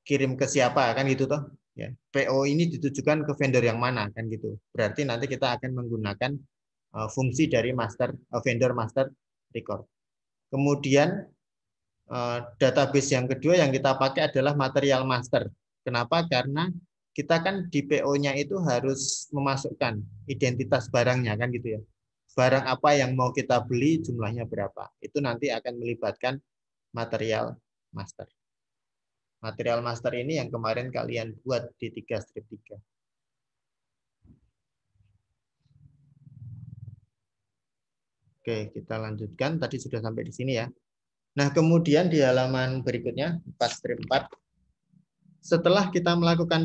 A: kirim ke siapa kan gitu toh. Ya, PO ini ditujukan ke vendor yang mana kan gitu. Berarti nanti kita akan menggunakan fungsi dari vendor master record. Kemudian database yang kedua yang kita pakai adalah material master. Kenapa? Karena kita kan di PO-nya itu harus memasukkan identitas barangnya kan gitu ya. Barang apa yang mau kita beli, jumlahnya berapa. Itu nanti akan melibatkan material master. Material master ini yang kemarin kalian buat di 3-3. Oke, kita lanjutkan. Tadi sudah sampai di sini ya. Nah, kemudian di halaman berikutnya, 4-4, setelah kita melakukan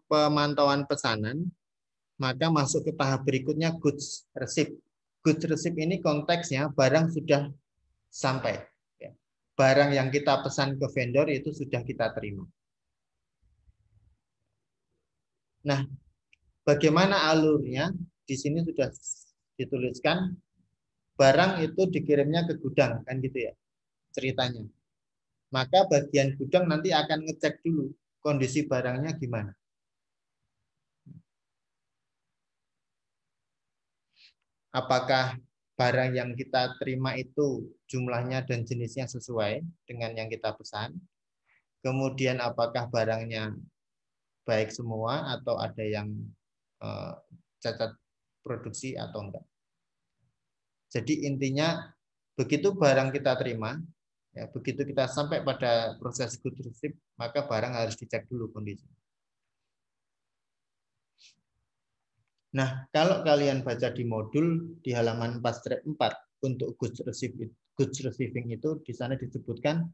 A: pemantauan pesanan, maka masuk ke tahap berikutnya goods receipt. Goods receipt ini konteksnya barang sudah sampai. Barang yang kita pesan ke vendor itu sudah kita terima. Nah, bagaimana alurnya? Di sini sudah dituliskan barang itu dikirimnya ke gudang, kan gitu ya ceritanya. Maka bagian gudang nanti akan ngecek dulu kondisi barangnya gimana. Apakah barang yang kita terima itu jumlahnya dan jenisnya sesuai dengan yang kita pesan. Kemudian apakah barangnya baik semua atau ada yang cacat produksi atau enggak. Jadi intinya begitu barang kita terima, ya, begitu kita sampai pada proses goods receipt, maka barang harus dicek dulu kondisi. Nah, kalau kalian baca di modul di halaman 4-4 untuk goods receiving itu di sana disebutkan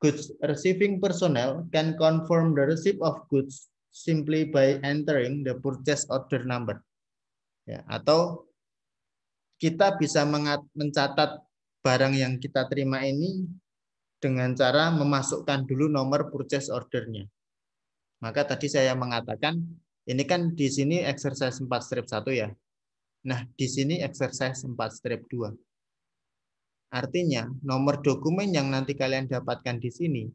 A: goods receiving personnel can confirm the receipt of goods simply by entering the purchase order number. Ya, atau kita bisa mencatat barang yang kita terima ini dengan cara memasukkan dulu nomor purchase ordernya. Maka tadi saya mengatakan ini kan di sini exercise 4-1 ya. Nah, di sini exercise 4-2. Artinya, nomor dokumen yang nanti kalian dapatkan di sini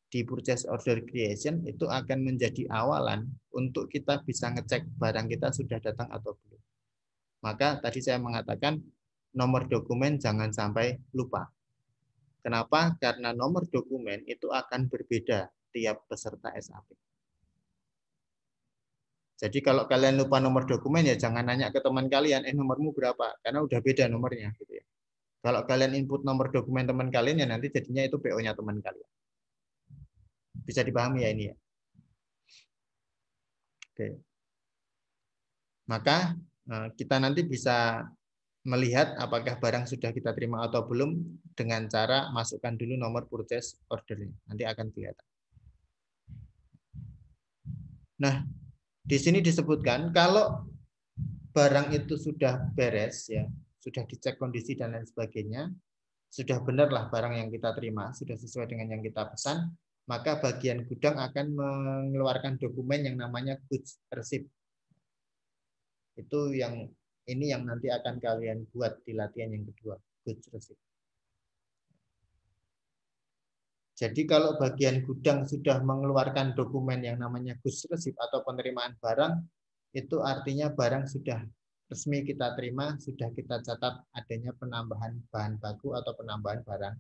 A: di purchase order creation itu akan menjadi awalan untuk kita bisa ngecek barang kita sudah datang atau belum. Maka tadi saya mengatakan nomor dokumen jangan sampai lupa. Kenapa? Karena nomor dokumen itu akan berbeda tiap peserta SAP. Jadi kalau kalian lupa nomor dokumen ya jangan nanya ke teman kalian, nomormu berapa? Karena udah beda nomornya gitu ya. Kalau kalian input nomor dokumen teman kalian ya nanti jadinya itu PO-nya teman kalian. Bisa dipahami ya ini ya. Oke. Maka kita nanti bisa melihat apakah barang sudah kita terima atau belum dengan cara masukkan dulu nomor purchase ordernya. Nanti akan kelihatan. Nah, di sini disebutkan kalau barang itu sudah beres ya, sudah dicek kondisi dan lain sebagainya, sudah benarlah barang yang kita terima, sudah sesuai dengan yang kita pesan, maka bagian gudang akan mengeluarkan dokumen yang namanya goods receipt. Itu yang nanti akan kalian buat di latihan yang kedua, goods receipt. Jadi kalau bagian gudang sudah mengeluarkan dokumen yang namanya goods receipt atau penerimaan barang, itu artinya barang sudah resmi kita terima, sudah kita catat adanya penambahan bahan baku atau penambahan barang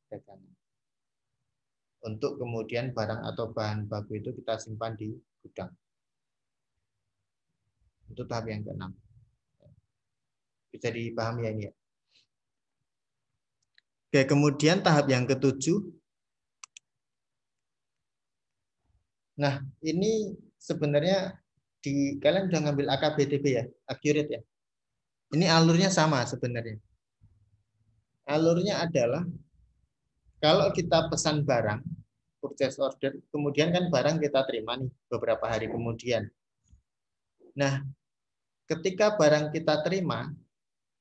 A: dagangan. Untuk kemudian barang atau bahan baku itu kita simpan di gudang. Itu tahap yang ke-6. Bisa dipahami ya ini ya. Oke, kemudian tahap yang ke-7. Nah, ini sebenarnya kalian udah ngambil AKBTB ya, accurate ya. Ini alurnya sama sebenarnya. Alurnya adalah kalau kita pesan barang, purchase order, kemudian kan barang kita terima nih beberapa hari kemudian. Nah, ketika barang kita terima,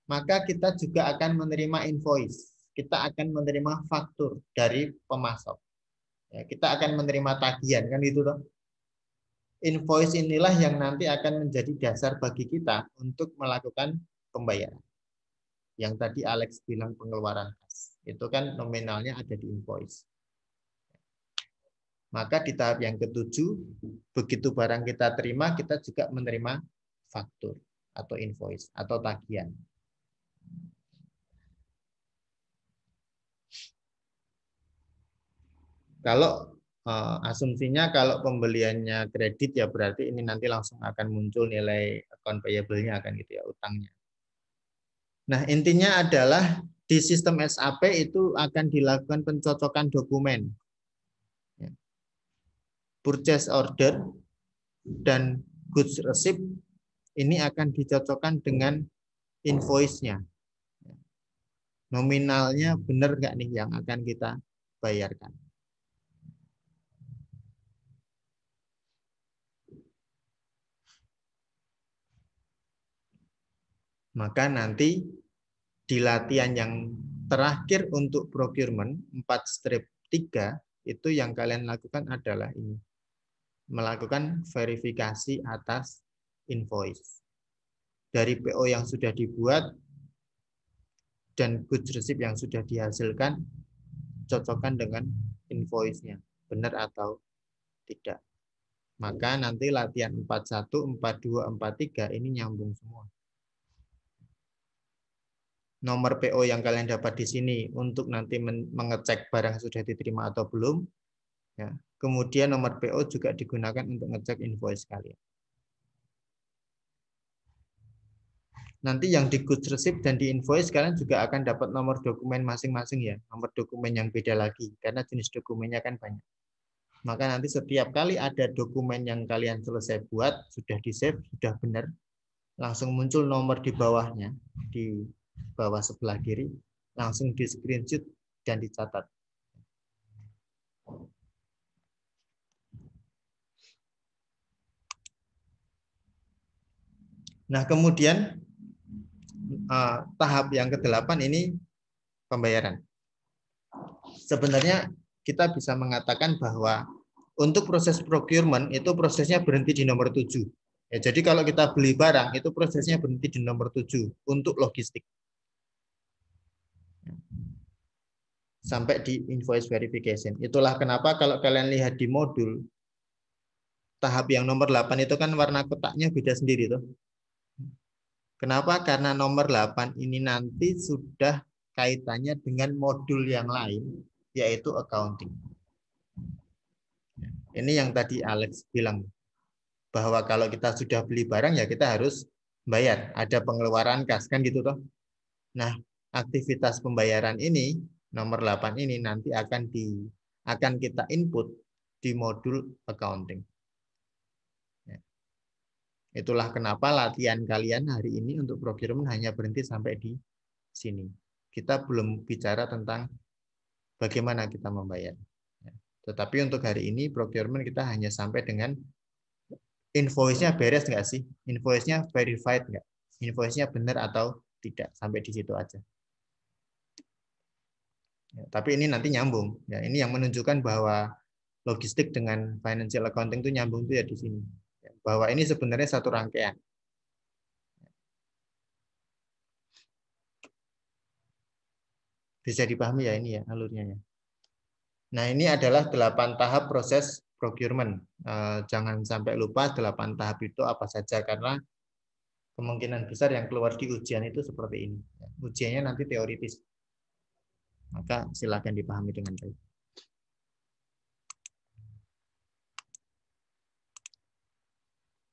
A: maka kita juga akan menerima invoice. Kita akan menerima faktur dari pemasok. Ya, kita akan menerima tagihan, kan gitu toh. Invoice inilah yang nanti akan menjadi dasar bagi kita untuk melakukan pembayaran. Yang tadi Alex bilang pengeluaran kas. Itu kan nominalnya ada di invoice. Maka di tahap yang ketujuh, begitu barang kita terima, kita juga menerima faktur atau invoice atau tagihan. Kalau asumsinya kalau pembeliannya kredit ya berarti ini nanti langsung akan muncul nilai account payable-nya akan gitu ya, utangnya. Nah, intinya adalah di sistem SAP itu akan dilakukan pencocokan dokumen. Purchase order dan goods receipt ini akan dicocokkan dengan invoice-nya. Nominalnya benar nggak nih yang akan kita bayarkan. Maka nanti di latihan yang terakhir untuk procurement 4-3 itu yang kalian lakukan adalah ini. Melakukan verifikasi atas invoice. Dari PO yang sudah dibuat dan goods receipt yang sudah dihasilkan, cocokkan dengan invoice-nya. Benar atau tidak. Maka nanti latihan 41, 42, 43 ini nyambung semua. Nomor PO yang kalian dapat di sini untuk nanti mengecek barang sudah diterima atau belum. Ya. Kemudian nomor PO juga digunakan untuk ngecek invoice kalian. Nanti yang di goods receipt dan di invoice kalian juga akan dapat nomor dokumen masing-masing ya. Nomor dokumen yang beda lagi karena jenis dokumennya kan banyak. Maka nanti setiap kali ada dokumen yang kalian selesai buat, sudah di-save, sudah benar, langsung muncul nomor di bawahnya, di bawah sebelah kiri, langsung di screenshot dan dicatat. Nah, kemudian tahap yang ke-8 ini pembayaran. Sebenarnya kita bisa mengatakan bahwa untuk proses procurement itu prosesnya berhenti di nomor 7. Ya, jadi kalau kita beli barang itu prosesnya berhenti di nomor 7 untuk logistik. Sampai di invoice verification. Itulah kenapa kalau kalian lihat di modul tahap yang nomor 8 itu kan warna kotaknya beda sendiri tuh. Kenapa? Karena nomor 8 ini nanti sudah kaitannya dengan modul yang lain, yaitu accounting. Ini yang tadi Alex bilang, bahwa kalau kita sudah beli barang ya kita harus bayar, ada pengeluaran kas, kan gitu toh. Nah, aktivitas pembayaran ini, nomor 8 ini nanti akan kita input di modul accounting. Itulah kenapa latihan kalian hari ini untuk procurement hanya berhenti sampai di sini. Kita belum bicara tentang bagaimana kita membayar. Tetapi untuk hari ini procurement kita hanya sampai dengan invoice-nya beres nggak sih? Invoice-nya verified nggak? Invoice-nya benar atau tidak? Sampai di situ aja. Ya, tapi ini nanti nyambung. Ya, ini yang menunjukkan bahwa logistik dengan financial accounting itu nyambung tuh ya di sini. Ya, bahwa ini sebenarnya satu rangkaian. Bisa dipahami ya ini ya alurnya ya. Nah, ini adalah 8 tahap proses procurement. Jangan sampai lupa 8 tahap itu apa saja karena kemungkinan besar yang keluar di ujian itu seperti ini. Ujiannya nanti teoritis. Maka silakan dipahami dengan baik.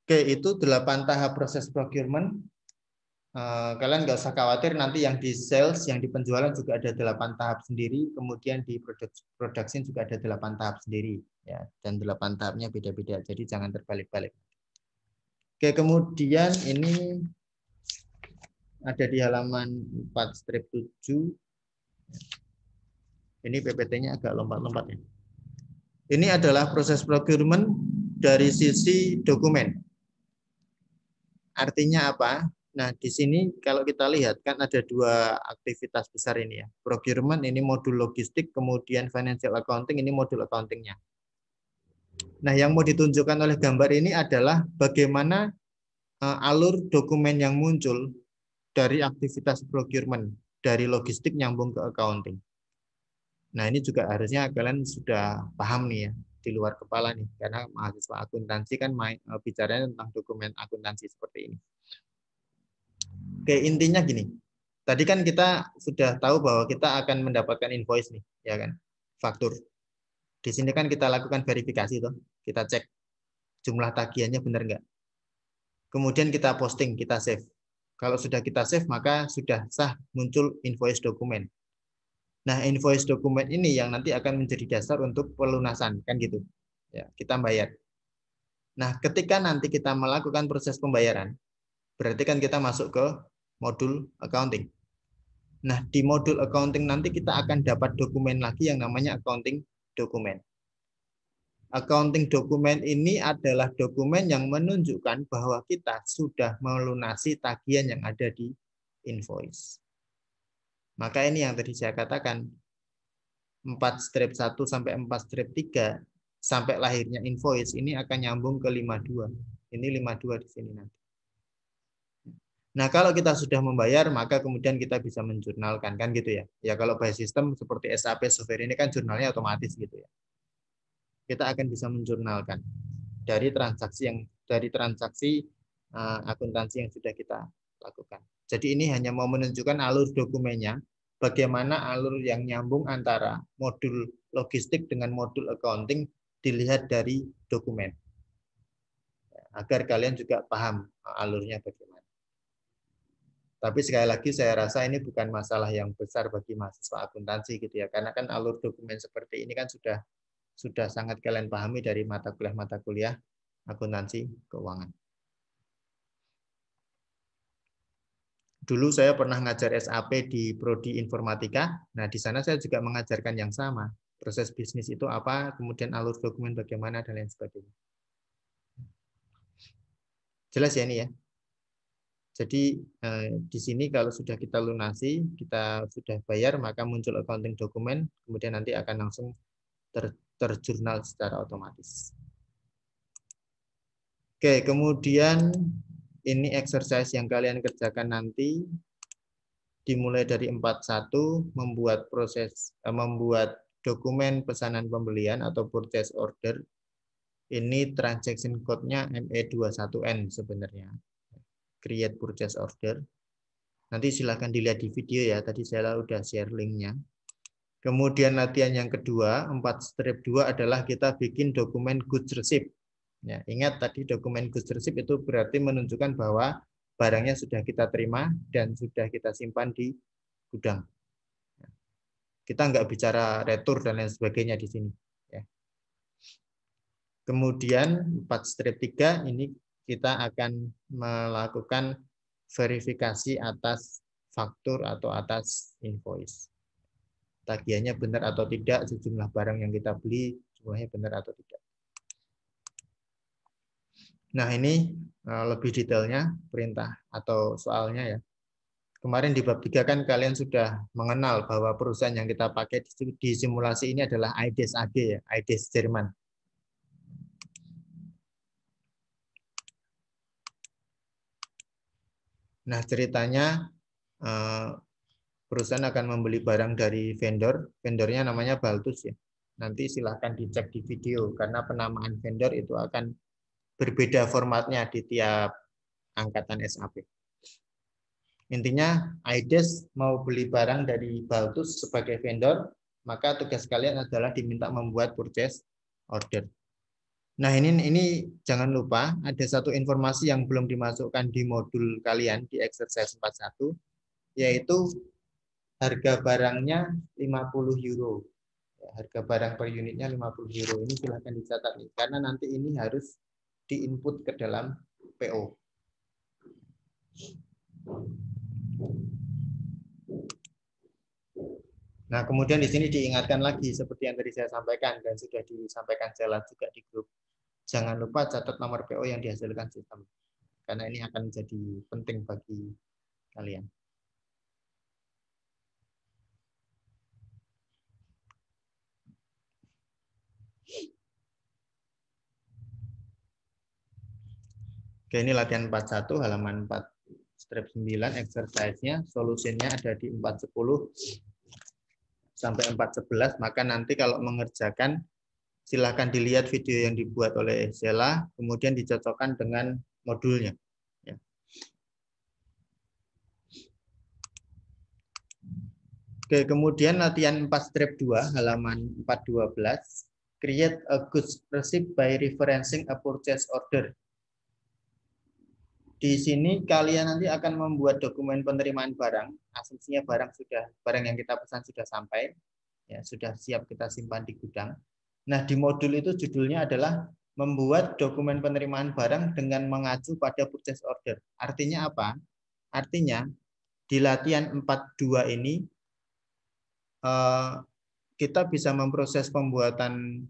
A: Oke, itu 8 tahap proses procurement. kalian nggak usah khawatir, nanti yang di sales, yang di penjualan juga ada 8 tahap sendiri, kemudian di production juga ada 8 tahap sendiri, ya, dan 8 tahapnya beda-beda, jadi jangan terbalik-balik. Oke, kemudian ini ada di halaman 4-7. Ini PPT-nya agak lompat-lompat ya. Ini adalah proses procurement dari sisi dokumen. Artinya apa? Nah, di sini kalau kita lihat kan ada 2 aktivitas besar ini ya. Procurement ini modul logistik, kemudian financial accounting ini modul accountingnya. Nah, yang mau ditunjukkan oleh gambar ini adalah bagaimana alur dokumen yang muncul dari aktivitas procurement, dari logistik nyambung ke accounting. Nah, ini juga harusnya kalian sudah paham nih ya, di luar kepala nih, karena mahasiswa akuntansi kan bicaranya tentang dokumen akuntansi seperti ini. Oke, intinya gini. Tadi kan kita sudah tahu bahwa kita akan mendapatkan invoice nih, ya kan? Faktur. Di sini kan kita lakukan verifikasi tuh. Kita cek jumlah tagihannya benar nggak. Kemudian kita posting, kita save. Kalau sudah kita save, maka sudah sah muncul invoice dokumen. Nah, invoice dokumen ini yang nanti akan menjadi dasar untuk pelunasan, kan gitu. Ya, kita bayar. Nah, ketika nanti kita melakukan proses pembayaran, berarti kan kita masuk ke modul accounting. Nah, di modul accounting nanti kita akan dapat dokumen lagi yang namanya accounting dokumen. Accounting dokumen ini adalah dokumen yang menunjukkan bahwa kita sudah melunasi tagihan yang ada di invoice. Maka ini yang tadi saya katakan, 4-1 sampai 4-3 sampai lahirnya invoice ini akan nyambung ke 52. Ini 52 di sini nanti. Nah, kalau kita sudah membayar, maka kemudian kita bisa menjurnalkan, kan gitu ya. Ya, kalau by sistem seperti SAP software ini kan jurnalnya otomatis gitu ya. Kita akan bisa menjurnalkan dari transaksi akuntansi yang sudah kita lakukan. Jadi ini hanya mau menunjukkan alur dokumennya, bagaimana alur yang nyambung antara modul logistik dengan modul accounting dilihat dari dokumen. Agar kalian juga paham alurnya bagaimana. Tapi sekali lagi saya rasa ini bukan masalah yang besar bagi mahasiswa akuntansi gitu ya, karena kan alur dokumen seperti ini kan sudah sangat kalian pahami dari mata kuliah akuntansi keuangan. Dulu saya pernah ngajar SAP di Prodi Informatika. Nah, di sana saya juga mengajarkan yang sama. Proses bisnis itu apa, kemudian alur dokumen bagaimana dan lain sebagainya. Jelas ya ini ya. Jadi di sini kalau sudah kita lunasi, kita sudah bayar, maka muncul accounting dokumen, kemudian nanti akan langsung terjurnal secara otomatis. Oke, kemudian ini exercise yang kalian kerjakan nanti, dimulai dari 41, membuat dokumen pesanan pembelian atau purchase order. Ini transaction code-nya ME21N sebenarnya. Create purchase order. Nanti silahkan dilihat di video ya, tadi saya udah share linknya. Kemudian latihan yang kedua, 4-2 adalah kita bikin dokumen goods receipt. Ya, ingat tadi dokumen goods receipt itu berarti menunjukkan bahwa barangnya sudah kita terima dan sudah kita simpan di gudang. Kita nggak bicara retur dan lain sebagainya di sini. Ya. Kemudian 4-3 ini kita akan melakukan verifikasi atas faktur atau atas invoice. Tagihannya benar atau tidak, sejumlah barang yang kita beli jumlahnya benar atau tidak. Nah, ini lebih detailnya perintah atau soalnya ya. Kemarin di bab 3 kan kalian sudah mengenal bahwa perusahaan yang kita pakai di simulasi ini adalah IDES AG ya, IDES Jerman. Nah, ceritanya perusahaan akan membeli barang dari vendornya namanya Baltus ya. Nanti silahkan dicek di video, karena penamaan vendor itu akan berbeda formatnya di tiap angkatan SAP. Intinya, IDES mau beli barang dari Baltus sebagai vendor, maka tugas kalian adalah diminta membuat purchase order. Nah, ini jangan lupa ada satu informasi yang belum dimasukkan di modul kalian di exercise 41, yaitu harga barangnya 50 euro. Ya, harga barang per unitnya 50 euro. Ini silahkan dicatat nih, karena nanti ini harus diinput ke dalam PO. Nah, kemudian di sini diingatkan lagi seperti yang tadi saya sampaikan dan sudah disampaikan Jela juga di grup. Jangan lupa catat nomor PO yang dihasilkan sistem. Karena ini akan menjadi penting bagi kalian. Oke, ini latihan 41 halaman 4 strip 9 exercise-nya, solusinya ada di 410 sampai 411. Maka nanti kalau mengerjakan silahkan dilihat video yang dibuat oleh Zela, kemudian dicocokkan dengan modulnya. Ya. Oke, kemudian latihan 4 strip 2 halaman 412, create a goods receipt by referencing a purchase order. Di sini kalian nanti akan membuat dokumen penerimaan barang, asumsinya barang yang kita pesan sudah sampai, ya sudah siap kita simpan di gudang. Nah, di modul itu judulnya adalah membuat dokumen penerimaan barang dengan mengacu pada purchase order. Artinya apa? Artinya di latihan 42 ini kita bisa memproses pembuatan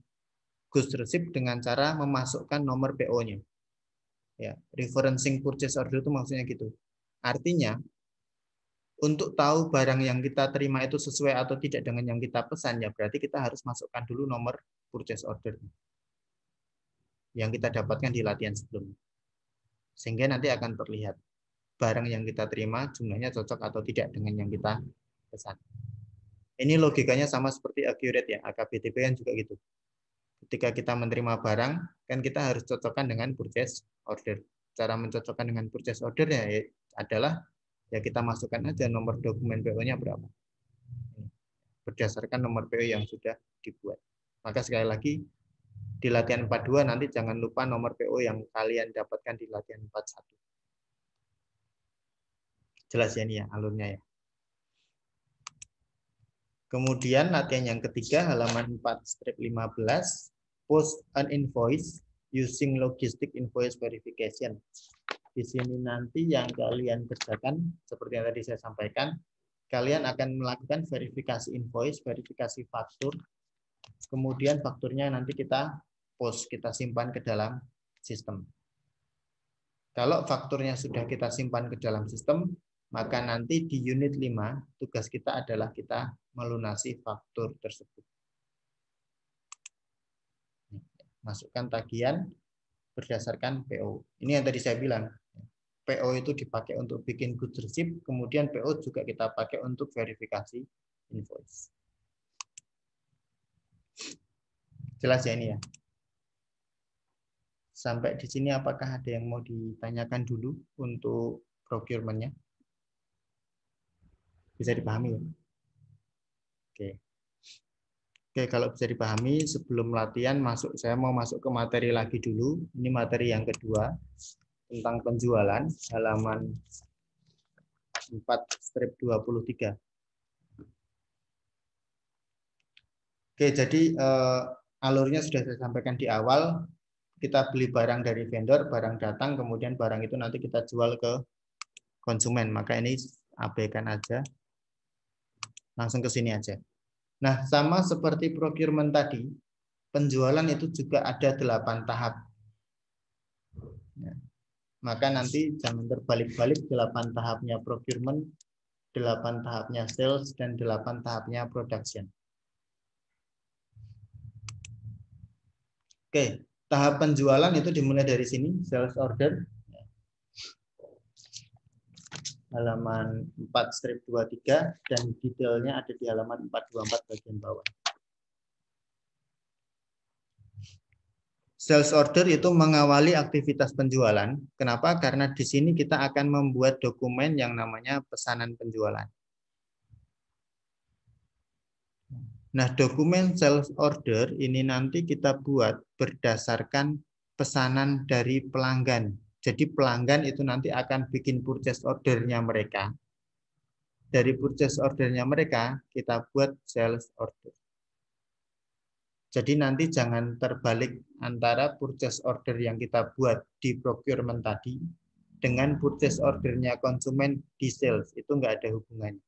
A: goods receipt dengan cara memasukkan nomor PO-nya. Ya, referencing purchase order itu maksudnya gitu. Artinya, untuk tahu barang yang kita terima itu sesuai atau tidak dengan yang kita pesan, ya berarti kita harus masukkan dulu nomor purchase order yang kita dapatkan di latihan sebelumnya. Sehingga nanti akan terlihat barang yang kita terima jumlahnya cocok atau tidak dengan yang kita pesan. Ini logikanya sama seperti accurate ya, AKBTP kan juga gitu. Ketika kita menerima barang, kan kita harus cocokkan dengan purchase order. Cara mencocokkan dengan purchase order ya adalah ya kita masukkan aja nomor dokumen PO-nya berapa. Berdasarkan nomor PO yang sudah dibuat. Maka sekali lagi di latihan 42 nanti jangan lupa nomor PO yang kalian dapatkan di latihan 41. Jelas ya ini ya alurnya ya. Kemudian latihan yang ketiga halaman 4 strip 15. Post an invoice using logistic invoice verification. Di sini nanti yang kalian kerjakan seperti yang tadi saya sampaikan, kalian akan melakukan verifikasi invoice, verifikasi faktur, kemudian fakturnya nanti kita post, kita simpan ke dalam sistem. Kalau fakturnya sudah kita simpan ke dalam sistem, maka nanti di unit 5 tugas kita adalah kita melunasi faktur tersebut. Masukkan tagihan berdasarkan PO. Ini yang tadi saya bilang. PO itu dipakai untuk bikin goods receipt, kemudian PO juga kita pakai untuk verifikasi invoice. Jelas ya ini ya? Sampai di sini apakah ada yang mau ditanyakan dulu untuk procurement-nya? Bisa dipahami ya? Oke. Oke, kalau bisa dipahami sebelum latihan saya mau masuk ke materi lagi dulu. Ini materi yang kedua tentang penjualan halaman 4 strip 23. Oke, jadi alurnya sudah saya sampaikan di awal. Kita beli barang dari vendor, barang datang, kemudian barang itu nanti kita jual ke konsumen. Maka ini abaikan aja. Langsung ke sini aja. Nah, sama seperti procurement tadi, penjualan itu juga ada 8 tahap. Ya. Maka nanti jangan terbalik-balik 8 tahapnya procurement, 8 tahapnya sales, dan 8 tahapnya production. Oke, tahap penjualan itu dimulai dari sini, sales order. Halaman 4 strip 23 dan detailnya ada di halaman 424 bagian bawah. Sales order itu mengawali aktivitas penjualan. Kenapa? Karena di sini kita akan membuat dokumen yang namanya pesanan penjualan. Nah, dokumen sales order ini nanti kita buat berdasarkan pesanan dari pelanggan. Jadi pelanggan itu nanti akan bikin purchase ordernya mereka. Dari purchase ordernya mereka, kita buat sales order. Jadi nanti jangan terbalik antara purchase order yang kita buat di procurement tadi dengan purchase ordernya konsumen di sales. Itu nggak ada hubungannya.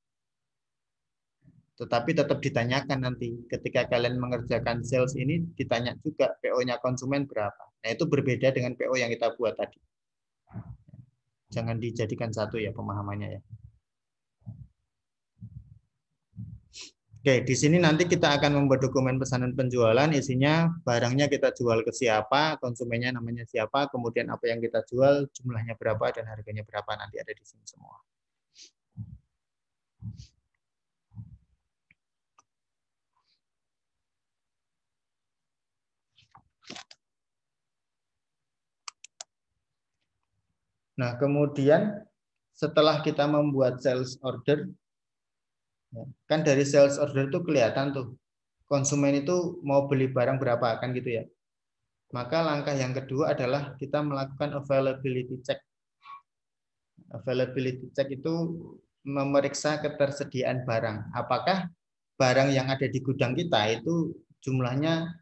A: Tetapi tetap ditanyakan nanti ketika kalian mengerjakan sales ini, ditanya juga PO-nya konsumen berapa. Nah, itu berbeda dengan PO yang kita buat tadi. Jangan dijadikan satu ya pemahamannya ya. Oke, di sini nanti kita akan membuat dokumen pesanan penjualan, isinya barangnya kita jual ke siapa, konsumennya namanya siapa, kemudian apa yang kita jual, jumlahnya berapa, dan harganya berapa, nanti ada di sini semua. Nah, kemudian setelah kita membuat sales order, kan dari sales order itu kelihatan tuh, konsumen itu mau beli barang berapa, kan gitu ya. Maka langkah yang kedua adalah kita melakukan availability check. Availability check itu memeriksa ketersediaan barang. Apakah barang yang ada di gudang kita itu jumlahnya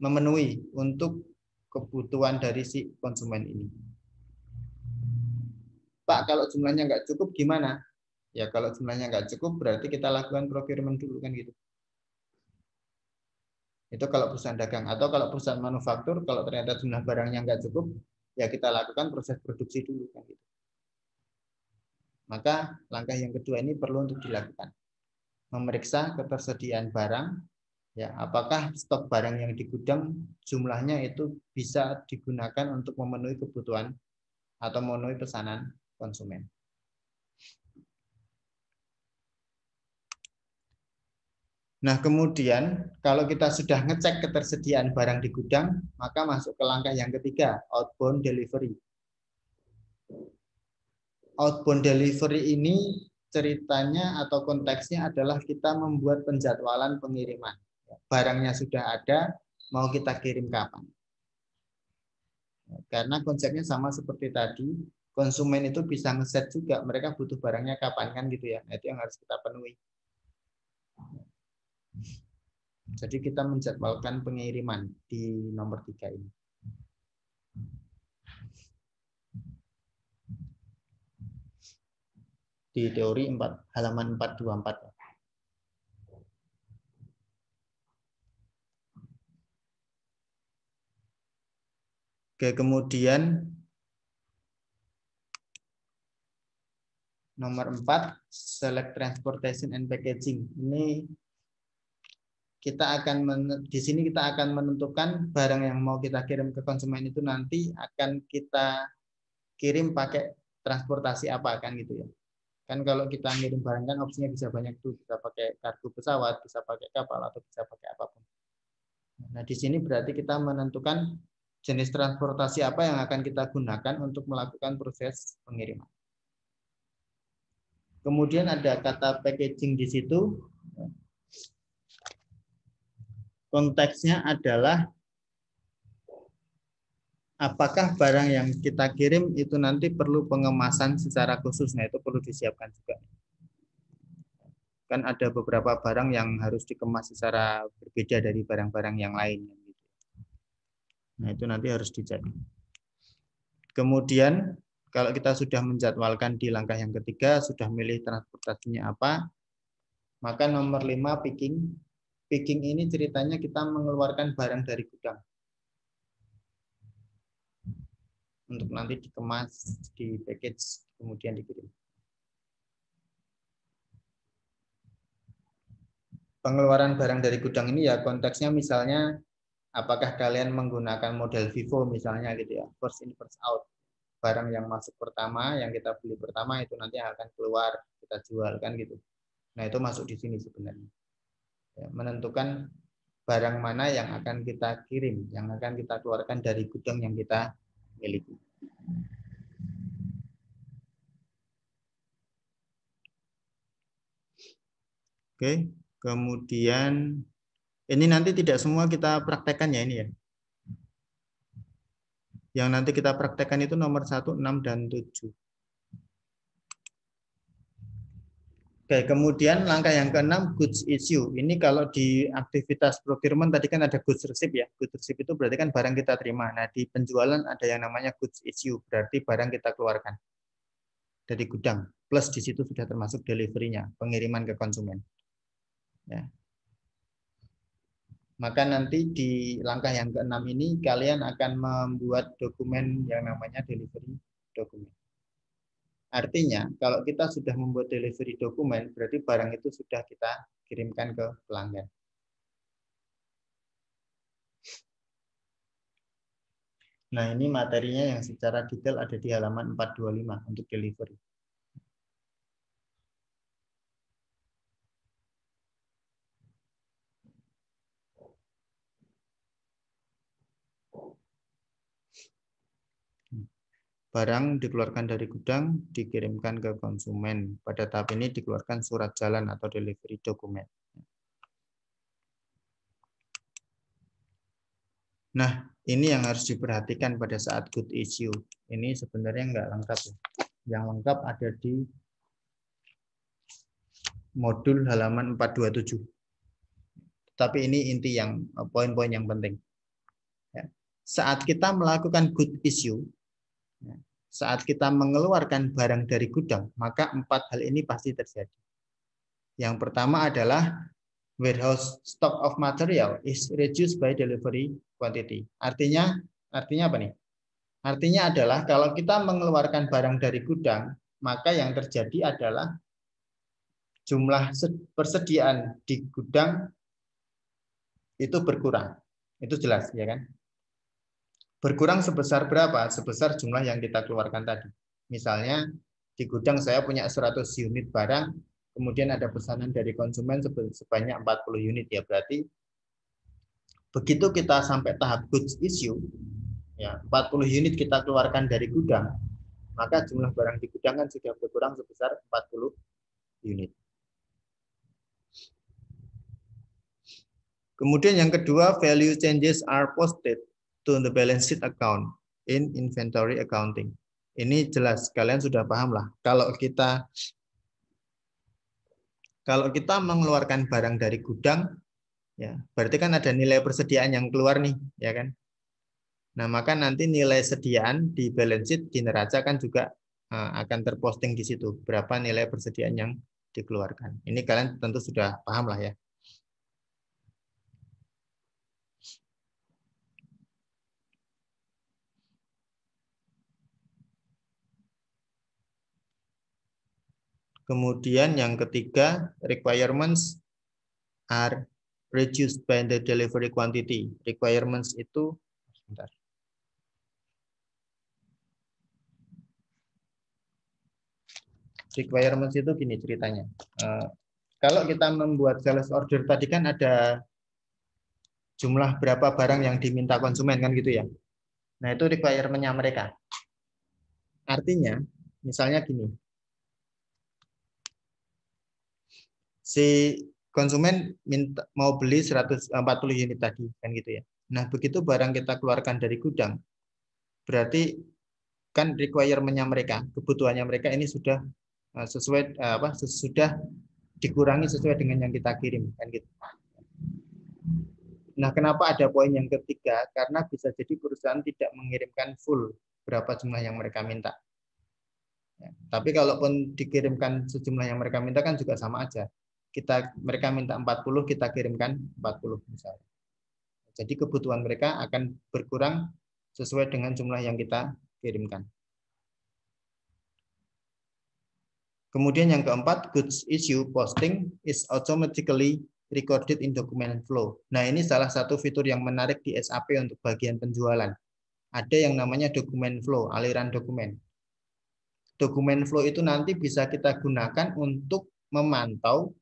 A: memenuhi untuk kebutuhan dari si konsumen ini. Pak, kalau jumlahnya nggak cukup gimana? Ya kalau jumlahnya nggak cukup berarti kita lakukan procurement dulu kan gitu. Itu kalau perusahaan dagang. Atau kalau perusahaan manufaktur, kalau ternyata jumlah barangnya nggak cukup, ya kita lakukan proses produksi dulu kan gitu. Maka langkah yang kedua ini perlu untuk dilakukan. Memeriksa ketersediaan barang, ya apakah stok barang yang di gudang jumlahnya itu bisa digunakan untuk memenuhi kebutuhan atau memenuhi pesanan konsumen. Nah, kemudian kalau kita sudah ngecek ketersediaan barang di gudang, maka masuk ke langkah yang ketiga, outbound delivery. Outbound delivery ini ceritanya atau konteksnya adalah kita membuat penjadwalan pengiriman. Barangnya sudah ada, mau kita kirim kapan. Karena konsepnya sama seperti tadi, konsumen itu bisa ngeset juga, mereka butuh barangnya kapan kan gitu ya. Nah, itu yang harus kita penuhi. Jadi kita menjadwalkan pengiriman di nomor 3 ini. Di teori halaman 424. Oke, kemudian nomor 4, select transportation and packaging. Ini kita akan di sini kita akan menentukan barang yang mau kita kirim ke konsumen itu nanti akan kita kirim pakai transportasi apa kan gitu ya. Kan kalau kita ngirim barang kan opsinya bisa banyak tuh, bisa pakai kargo pesawat, bisa pakai kapal atau bisa pakai apapun. Nah, di sini berarti kita menentukan jenis transportasi apa yang akan kita gunakan untuk melakukan proses pengiriman. Kemudian ada kata packaging di situ. Konteksnya adalah apakah barang yang kita kirim itu nanti perlu pengemasan secara khusus. Nah, itu perlu disiapkan juga. Kan ada beberapa barang yang harus dikemas secara berbeda dari barang-barang yang lain. Nah, itu nanti harus dicek. Kemudian, kalau kita sudah menjadwalkan di langkah yang ketiga, sudah milih transportasinya apa, maka nomor 5, picking. Picking ini ceritanya kita mengeluarkan barang dari gudang untuk nanti dikemas, di package, kemudian dikirim. Pengeluaran barang dari gudang ini ya konteksnya misalnya apakah kalian menggunakan model Vivo misalnya gitu ya, first in first out. Barang yang masuk pertama, yang kita beli pertama itu nanti akan keluar, kita jual kan gitu. Nah, itu masuk di sini sebenarnya. Ya, menentukan barang mana yang akan kita kirim, yang akan kita keluarkan dari gudang yang kita miliki. Oke, kemudian Ini nanti tidak semua kita praktekkan ya ini ya. Yang nanti kita praktekkan itu nomor 1, 6, dan 7. Oke, kemudian langkah yang ke-6, goods issue. Ini kalau di aktivitas procurement tadi kan ada goods receipt ya. Goods receipt itu berarti kan barang kita terima. Nah, di penjualan ada yang namanya goods issue, berarti barang kita keluarkan dari gudang. Plus di situ sudah termasuk delivery-nya, pengiriman ke konsumen. Ya. Maka nanti di langkah yang ke-6 ini kalian akan membuat dokumen yang namanya delivery dokumen. Artinya, kalau kita sudah membuat delivery dokumen, berarti barang itu sudah kita kirimkan ke pelanggan. Nah, ini materinya yang secara detail ada di halaman 425 untuk delivery. Barang dikeluarkan dari gudang, dikirimkan ke konsumen. Pada tahap ini dikeluarkan surat jalan atau delivery dokumen. Nah, ini yang harus diperhatikan pada saat good issue. Ini sebenarnya nggak lengkap. Yang lengkap ada di modul halaman 427. Tapi ini inti yang poin-poin yang penting. Saat kita melakukan good issue, saat kita mengeluarkan barang dari gudang, maka 4 hal ini pasti terjadi. Yang pertama adalah warehouse stock of material is reduced by delivery quantity. Artinya apa nih? Artinya adalah kalau kita mengeluarkan barang dari gudang, maka yang terjadi adalah jumlah persediaan di gudang itu berkurang. Itu jelas, ya kan? Berkurang sebesar berapa? Sebesar jumlah yang kita keluarkan tadi. Misalnya di gudang saya punya 100 unit barang, kemudian ada pesanan dari konsumen sebanyak 40 unit ya, berarti begitu kita sampai tahap goods issue, ya 40 unit kita keluarkan dari gudang, maka jumlah barang di gudang kan sudah berkurang sebesar 40 unit. Kemudian yang kedua, value changes are posted to the balance sheet account in inventory accounting. Ini jelas, kalian sudah paham lah. Kalau kita mengeluarkan barang dari gudang, ya berarti kan ada nilai persediaan yang keluar nih, ya kan? Nah, maka nanti nilai sediaan di balance sheet di neraca kan juga akan terposting di situ, berapa nilai persediaan yang dikeluarkan. Ini kalian tentu sudah paham lah ya. Kemudian yang ketiga, requirements are reduced by the delivery quantity. Requirements itu, sebentar. Requirements itu gini ceritanya. Kalau kita membuat sales order tadi kan ada jumlah berapa barang yang diminta konsumen kan gitu ya. Nah itu requirement-nya mereka. Artinya, misalnya gini. Si konsumen mau beli 140 unit tadi kan gitu ya. Nah, begitu barang kita keluarkan dari gudang, berarti kan requirement-nya mereka, kebutuhannya mereka ini sudah sesuai sudah dikurangi sesuai dengan yang kita kirim kan gitu. Nah, kenapa ada poin yang ketiga? Karena bisa jadi perusahaan tidak mengirimkan full berapa jumlah yang mereka minta. Ya, tapi kalaupun dikirimkan sejumlah yang mereka minta kan juga sama aja. Mereka minta 40, kita kirimkan 40 misalnya. Jadi kebutuhan mereka akan berkurang sesuai dengan jumlah yang kita kirimkan. Kemudian yang keempat, goods issue posting is automatically recorded in document flow. Nah, ini salah satu fitur yang menarik di SAP untuk bagian penjualan. Ada yang namanya dokumen flow, aliran dokumen. Dokumen flow itu nanti bisa kita gunakan untuk memantau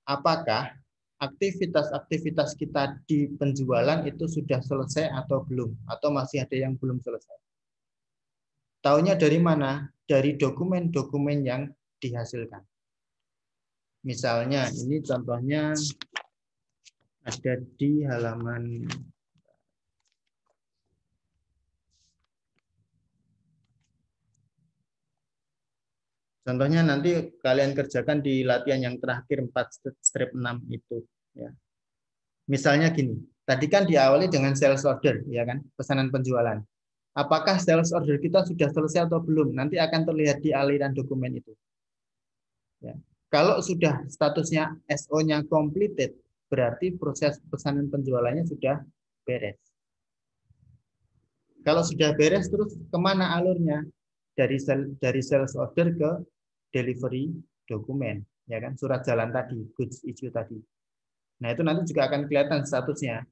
A: apakah aktivitas-aktivitas kita di penjualan itu sudah selesai atau belum, atau masih ada yang belum selesai. Taunya dari mana? Dari dokumen-dokumen yang dihasilkan. Misalnya, ini contohnya Ada di halaman contohnya nanti kalian kerjakan di latihan yang terakhir 4/6 itu ya. Misalnya gini, tadi kan diawali dengan sales order ya kan, pesanan penjualan. Apakah sales order kita sudah selesai atau belum? Nanti akan terlihat di aliran dokumen itu. Ya. Kalau sudah statusnya SO-nya completed, berarti proses pesanan penjualannya sudah beres. Kalau sudah beres, terus kemana alurnya? Dari sales order ke delivery dokumen, ya kan? Surat jalan tadi, goods issue tadi. Nah, itu nanti juga akan kelihatan statusnya.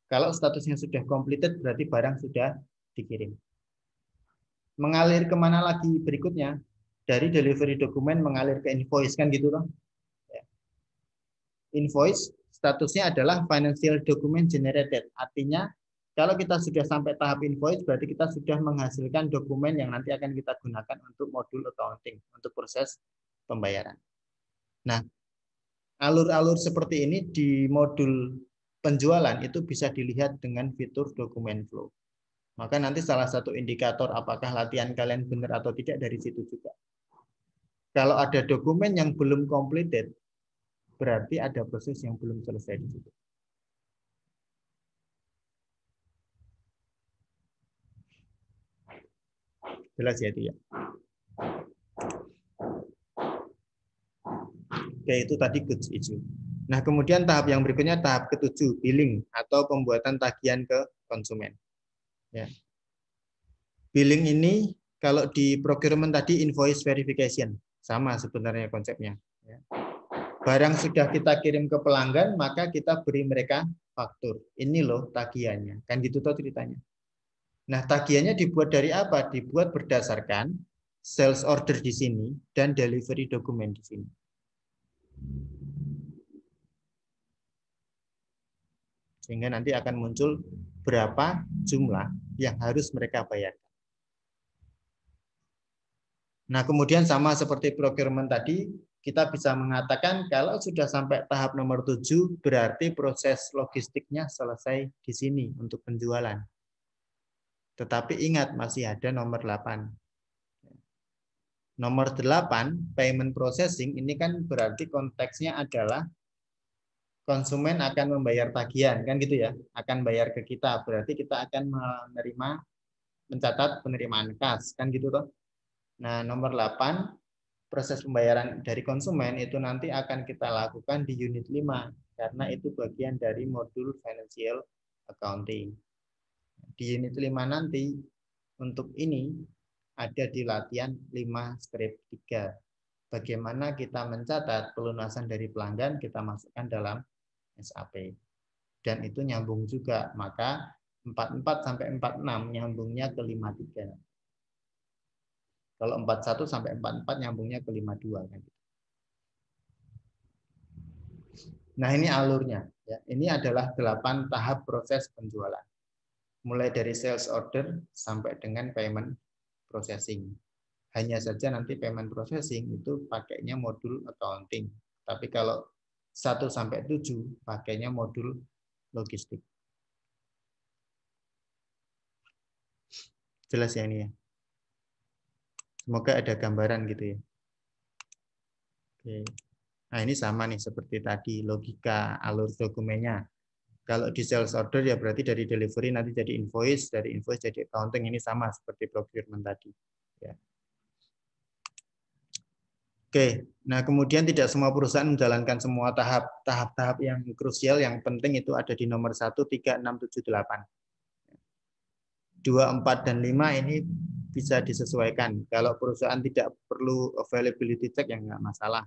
A: Kalau statusnya sudah completed, berarti barang sudah dikirim. Mengalir kemana lagi berikutnya? Dari delivery dokumen mengalir ke invoice, kan gitu, toh? Invoice statusnya adalah financial document generated. Artinya kalau kita sudah sampai tahap invoice, berarti kita sudah menghasilkan dokumen yang nanti akan kita gunakan untuk modul accounting, untuk proses pembayaran. Nah, alur-alur seperti ini di modul penjualan itu bisa dilihat dengan fitur dokumen flow. Maka nanti salah satu indikator apakah latihan kalian benar atau tidak dari situ juga. Kalau ada dokumen yang belum completed, berarti ada proses yang belum selesai di situ. Jelas ya itu ya. Oke, itu tadi goods issue. Nah, kemudian tahap yang berikutnya tahap ke-7, billing atau pembuatan tagihan ke konsumen. Ya. Billing ini kalau di procurement tadi invoice verification, sama sebenarnya konsepnya. Ya. Barang sudah kita kirim ke pelanggan, maka kita beri mereka faktur. Ini loh tagihannya, kan gitu toh ceritanya. Nah, tagihannya dibuat dari apa? Dibuat berdasarkan sales order di sini dan delivery dokumen di sini. Sehingga nanti akan muncul berapa jumlah yang harus mereka bayar. Nah, kemudian sama seperti procurement tadi, kita bisa mengatakan kalau sudah sampai tahap nomor 7, berarti proses logistiknya selesai di sini untuk penjualan. Tetapi ingat, masih ada nomor 8. Nomor 8, payment processing, ini kan berarti konteksnya adalah konsumen akan membayar tagihan, kan gitu ya, akan bayar ke kita, berarti kita akan mencatat penerimaan kas, kan gitu toh. Nah, nomor 8, proses pembayaran dari konsumen itu nanti akan kita lakukan di unit 5, karena itu bagian dari modul financial accounting. Di unit 5 nanti, untuk ini, ada di latihan 5/3. Bagaimana kita mencatat pelunasan dari pelanggan, kita masukkan dalam SAP. Dan itu nyambung juga, maka 44 sampai 46 nyambungnya ke 53. Kalau 41 sampai 44 nyambungnya ke 52. Nah, ini alurnya. Ya. Ini adalah 8 tahap proses penjualan. Mulai dari sales order sampai dengan payment processing. Hanya saja nanti payment processing itu pakainya modul accounting. Tapi kalau 1 sampai 7 pakainya modul logistik. Jelas ya ini ya. Semoga ada gambaran gitu ya. Oke. Nah, ini sama nih seperti tadi logika alur dokumennya. Kalau di sales order ya berarti dari delivery nanti jadi invoice, dari invoice jadi accounting, ini sama seperti procurement tadi. Ya. Oke, nah kemudian tidak semua perusahaan menjalankan semua tahap-tahap yang krusial, yang penting itu ada di nomor 1, 3, 6, 7, 8. 2, 4, dan 5 ini bisa disesuaikan. Kalau perusahaan tidak perlu availability check ya nggak masalah.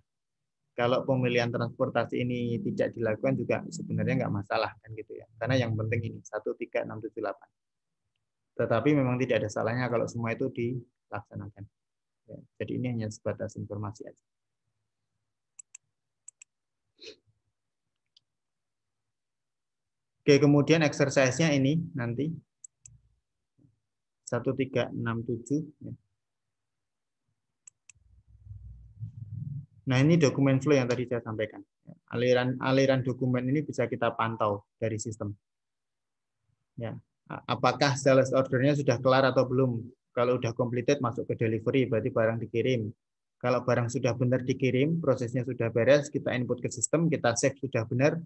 A: Kalau pemilihan transportasi ini tidak dilakukan juga sebenarnya nggak masalah kan gitu ya. Karena yang penting ini 1, 3, 6, 7, 8. Tetapi memang tidak ada salahnya kalau semua itu dilaksanakan. Ya, jadi ini hanya sebatas informasi aja. Oke, kemudian exercise-nya ini nanti 1, 3, 6, 7. Ya. Nah, ini dokumen flow yang tadi saya sampaikan. aliran dokumen ini bisa kita pantau dari sistem. Ya, apakah sales ordernya sudah kelar atau belum? Kalau sudah completed masuk ke delivery, berarti barang dikirim. Kalau barang sudah benar dikirim, prosesnya sudah beres, kita input ke sistem, kita save sudah benar,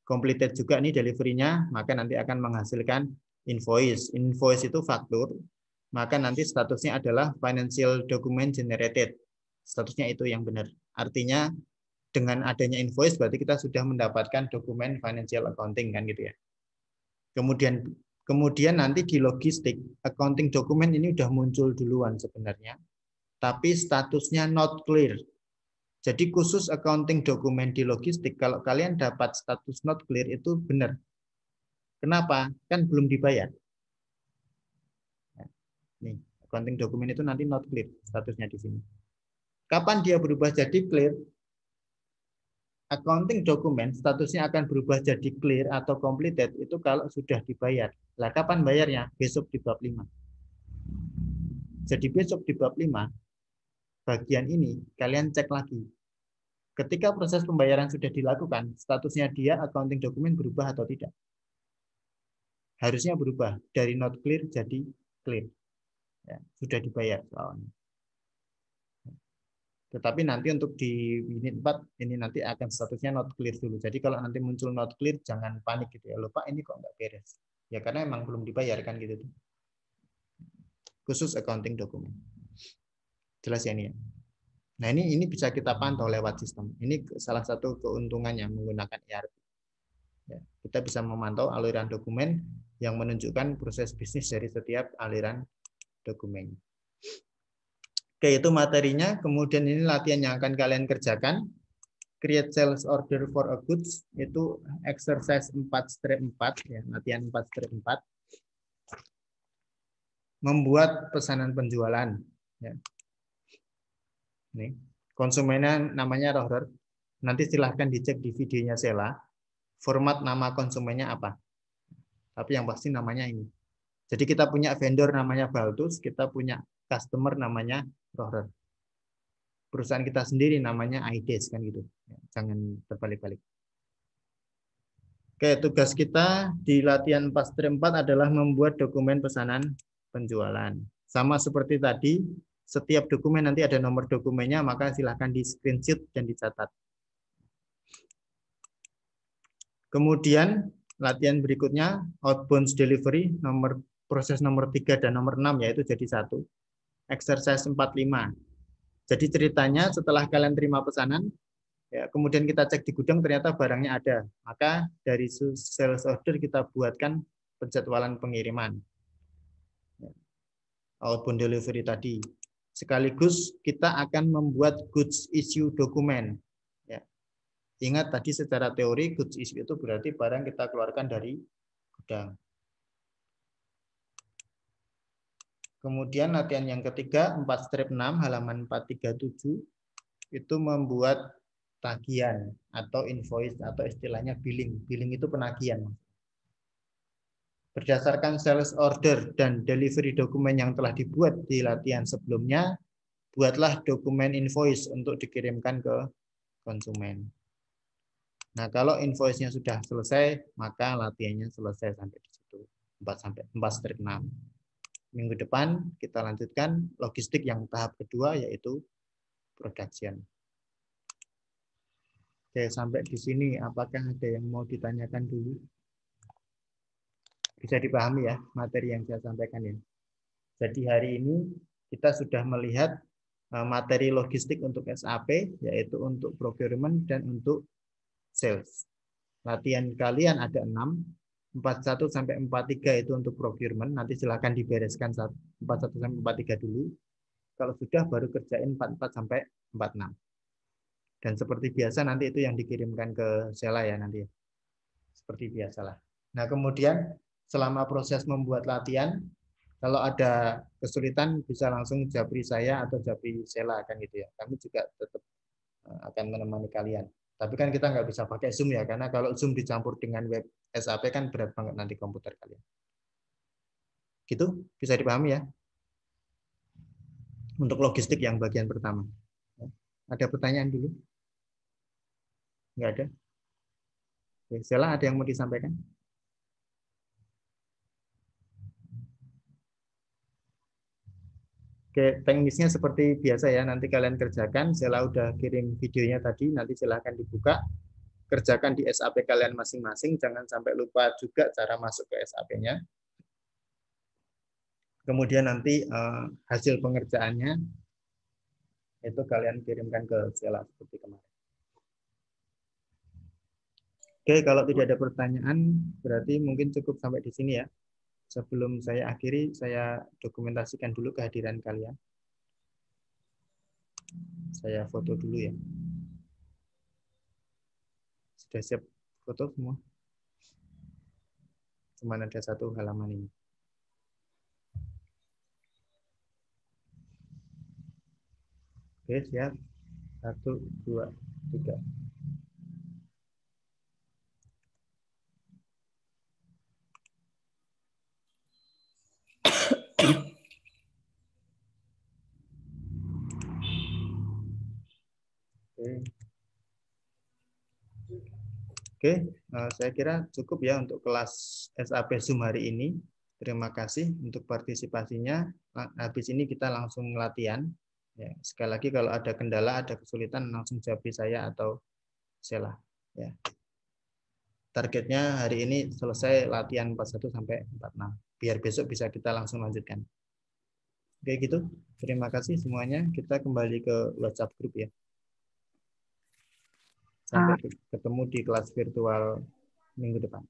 A: completed juga nih delivery-nya, maka nanti akan menghasilkan invoice. Invoice itu faktur, maka nanti statusnya adalah financial document generated. Statusnya itu yang benar. Artinya dengan adanya invoice berarti kita sudah mendapatkan dokumen financial accounting kan gitu ya. Kemudian nanti di logistik, accounting dokumen ini udah muncul duluan sebenarnya, tapi statusnya not clear. Jadi khusus accounting dokumen di logistik, kalau kalian dapat status not clear itu benar. Kenapa? Kan belum dibayar. Nih, accounting dokumen itu nanti not clear statusnya di sini. Kapan dia berubah jadi clear? Accounting dokumen statusnya akan berubah jadi clear atau completed itu kalau sudah dibayar. Lah kapan bayarnya? Besok di bab 5. Jadi besok di bab 5 bagian ini kalian cek lagi. Ketika proses pembayaran sudah dilakukan, statusnya dia accounting dokumen berubah atau tidak? Harusnya berubah dari not clear jadi clear. Ya, sudah dibayar soalnya. Tetapi nanti untuk di unit 4 ini nanti akan statusnya not clear dulu. Jadi kalau nanti muncul not clear jangan panik gitu ya. Lupa ini kok nggak beres. Ya karena emang belum dibayarkan gitu tuh. Khusus accounting dokumen. Jelas ya ini ya. Nah ini bisa kita pantau lewat sistem. Ini salah satu keuntungannya menggunakan ERP. Ya, kita bisa memantau aliran dokumen yang menunjukkan proses bisnis dari setiap aliran dokumen. Oke, itu materinya. Kemudian ini latihan yang akan kalian kerjakan. Create sales order for a goods. Itu exercise 4-4. Ya, latihan 4-4. Membuat pesanan penjualan. Ya. Nih, konsumennya namanya Rohrer. Nanti silahkan dicek di videonya Sela. Format nama konsumennya apa. Tapi yang pasti namanya ini. Jadi kita punya vendor namanya Baltus. Kita punya customer namanya Rohrer. Perusahaan kita sendiri namanya Aides kan gitu. Jangan terbalik-balik. Oke, tugas kita di latihan 4-4 adalah membuat dokumen pesanan penjualan. Sama seperti tadi, setiap dokumen nanti ada nomor dokumennya, maka silahkan di screenshot dan dicatat. Kemudian latihan berikutnya outbound delivery proses nomor 3 dan nomor 6 yaitu jadi 1. Exercise 45. Jadi ceritanya setelah kalian terima pesanan, ya, kemudian kita cek di gudang ternyata barangnya ada. Maka dari sales order kita buatkan penjadwalan pengiriman. Outbound delivery tadi. Sekaligus kita akan membuat goods issue dokumen. Ya. Ingat tadi secara teori goods issue itu berarti barang kita keluarkan dari gudang. Kemudian latihan yang ketiga 4-6 halaman 437 itu membuat tagihan atau invoice atau istilahnya billing. Billing itu penagihan. Berdasarkan sales order dan delivery dokumen yang telah dibuat di latihan sebelumnya, buatlah dokumen invoice untuk dikirimkan ke konsumen. Nah, kalau invoice-nya sudah selesai, maka latihannya selesai sampai di situ. 4-6. Minggu depan kita lanjutkan logistik yang tahap kedua yaitu production. Oke, sampai di sini apakah ada yang mau ditanyakan dulu? Bisa dipahami ya materi yang saya sampaikan ya. Jadi hari ini kita sudah melihat materi logistik untuk SAP yaitu untuk procurement dan untuk sales. Latihan kalian ada 6. 41 sampai 43 itu untuk procurement, nanti silakan dibereskan 41 sampai 43 dulu. Kalau sudah baru kerjain 44 sampai 46. Dan seperti biasa nanti itu yang dikirimkan ke Sela ya nanti. Seperti biasalah. Nah, kemudian selama proses membuat latihan, kalau ada kesulitan bisa langsung japri saya atau japri Sela kan gitu ya. Kami juga tetap akan menemani kalian. Tapi kan kita nggak bisa pakai Zoom ya, karena kalau Zoom dicampur dengan web SAP kan berat banget nanti komputer kalian. Gitu, bisa dipahami ya? Untuk logistik yang bagian pertama. Ada pertanyaan dulu? Nggak ada? Oke, Sela, ada yang mau disampaikan? Oke, teknisnya seperti biasa ya, nanti kalian kerjakan. Sela udah kirim videonya tadi, nanti silahkan dibuka. Kerjakan di SAP kalian masing-masing, jangan sampai lupa juga cara masuk ke SAP-nya. Kemudian nanti hasil pengerjaannya itu kalian kirimkan ke Sela seperti kemarin. Oke, kalau tidak ada pertanyaan, berarti mungkin cukup sampai di sini ya. Sebelum saya akhiri, saya dokumentasikan dulu kehadiran kalian. Saya foto dulu ya. Sudah siap foto semua? Cuma ada satu halaman ini. Oke, siap. 1, 2, 3. Oke, saya kira cukup ya untuk kelas SAP Zoom hari ini. Terima kasih untuk partisipasinya. Habis ini kita langsung latihan. Ya, sekali lagi kalau ada kendala, ada kesulitan, langsung jawab saya atau Sela. Ya. Targetnya hari ini selesai latihan 41 sampai 46. Biar besok bisa kita langsung lanjutkan. Oke gitu. Terima kasih semuanya. Kita kembali ke WhatsApp group ya. Sampai ketemu di kelas virtual minggu depan.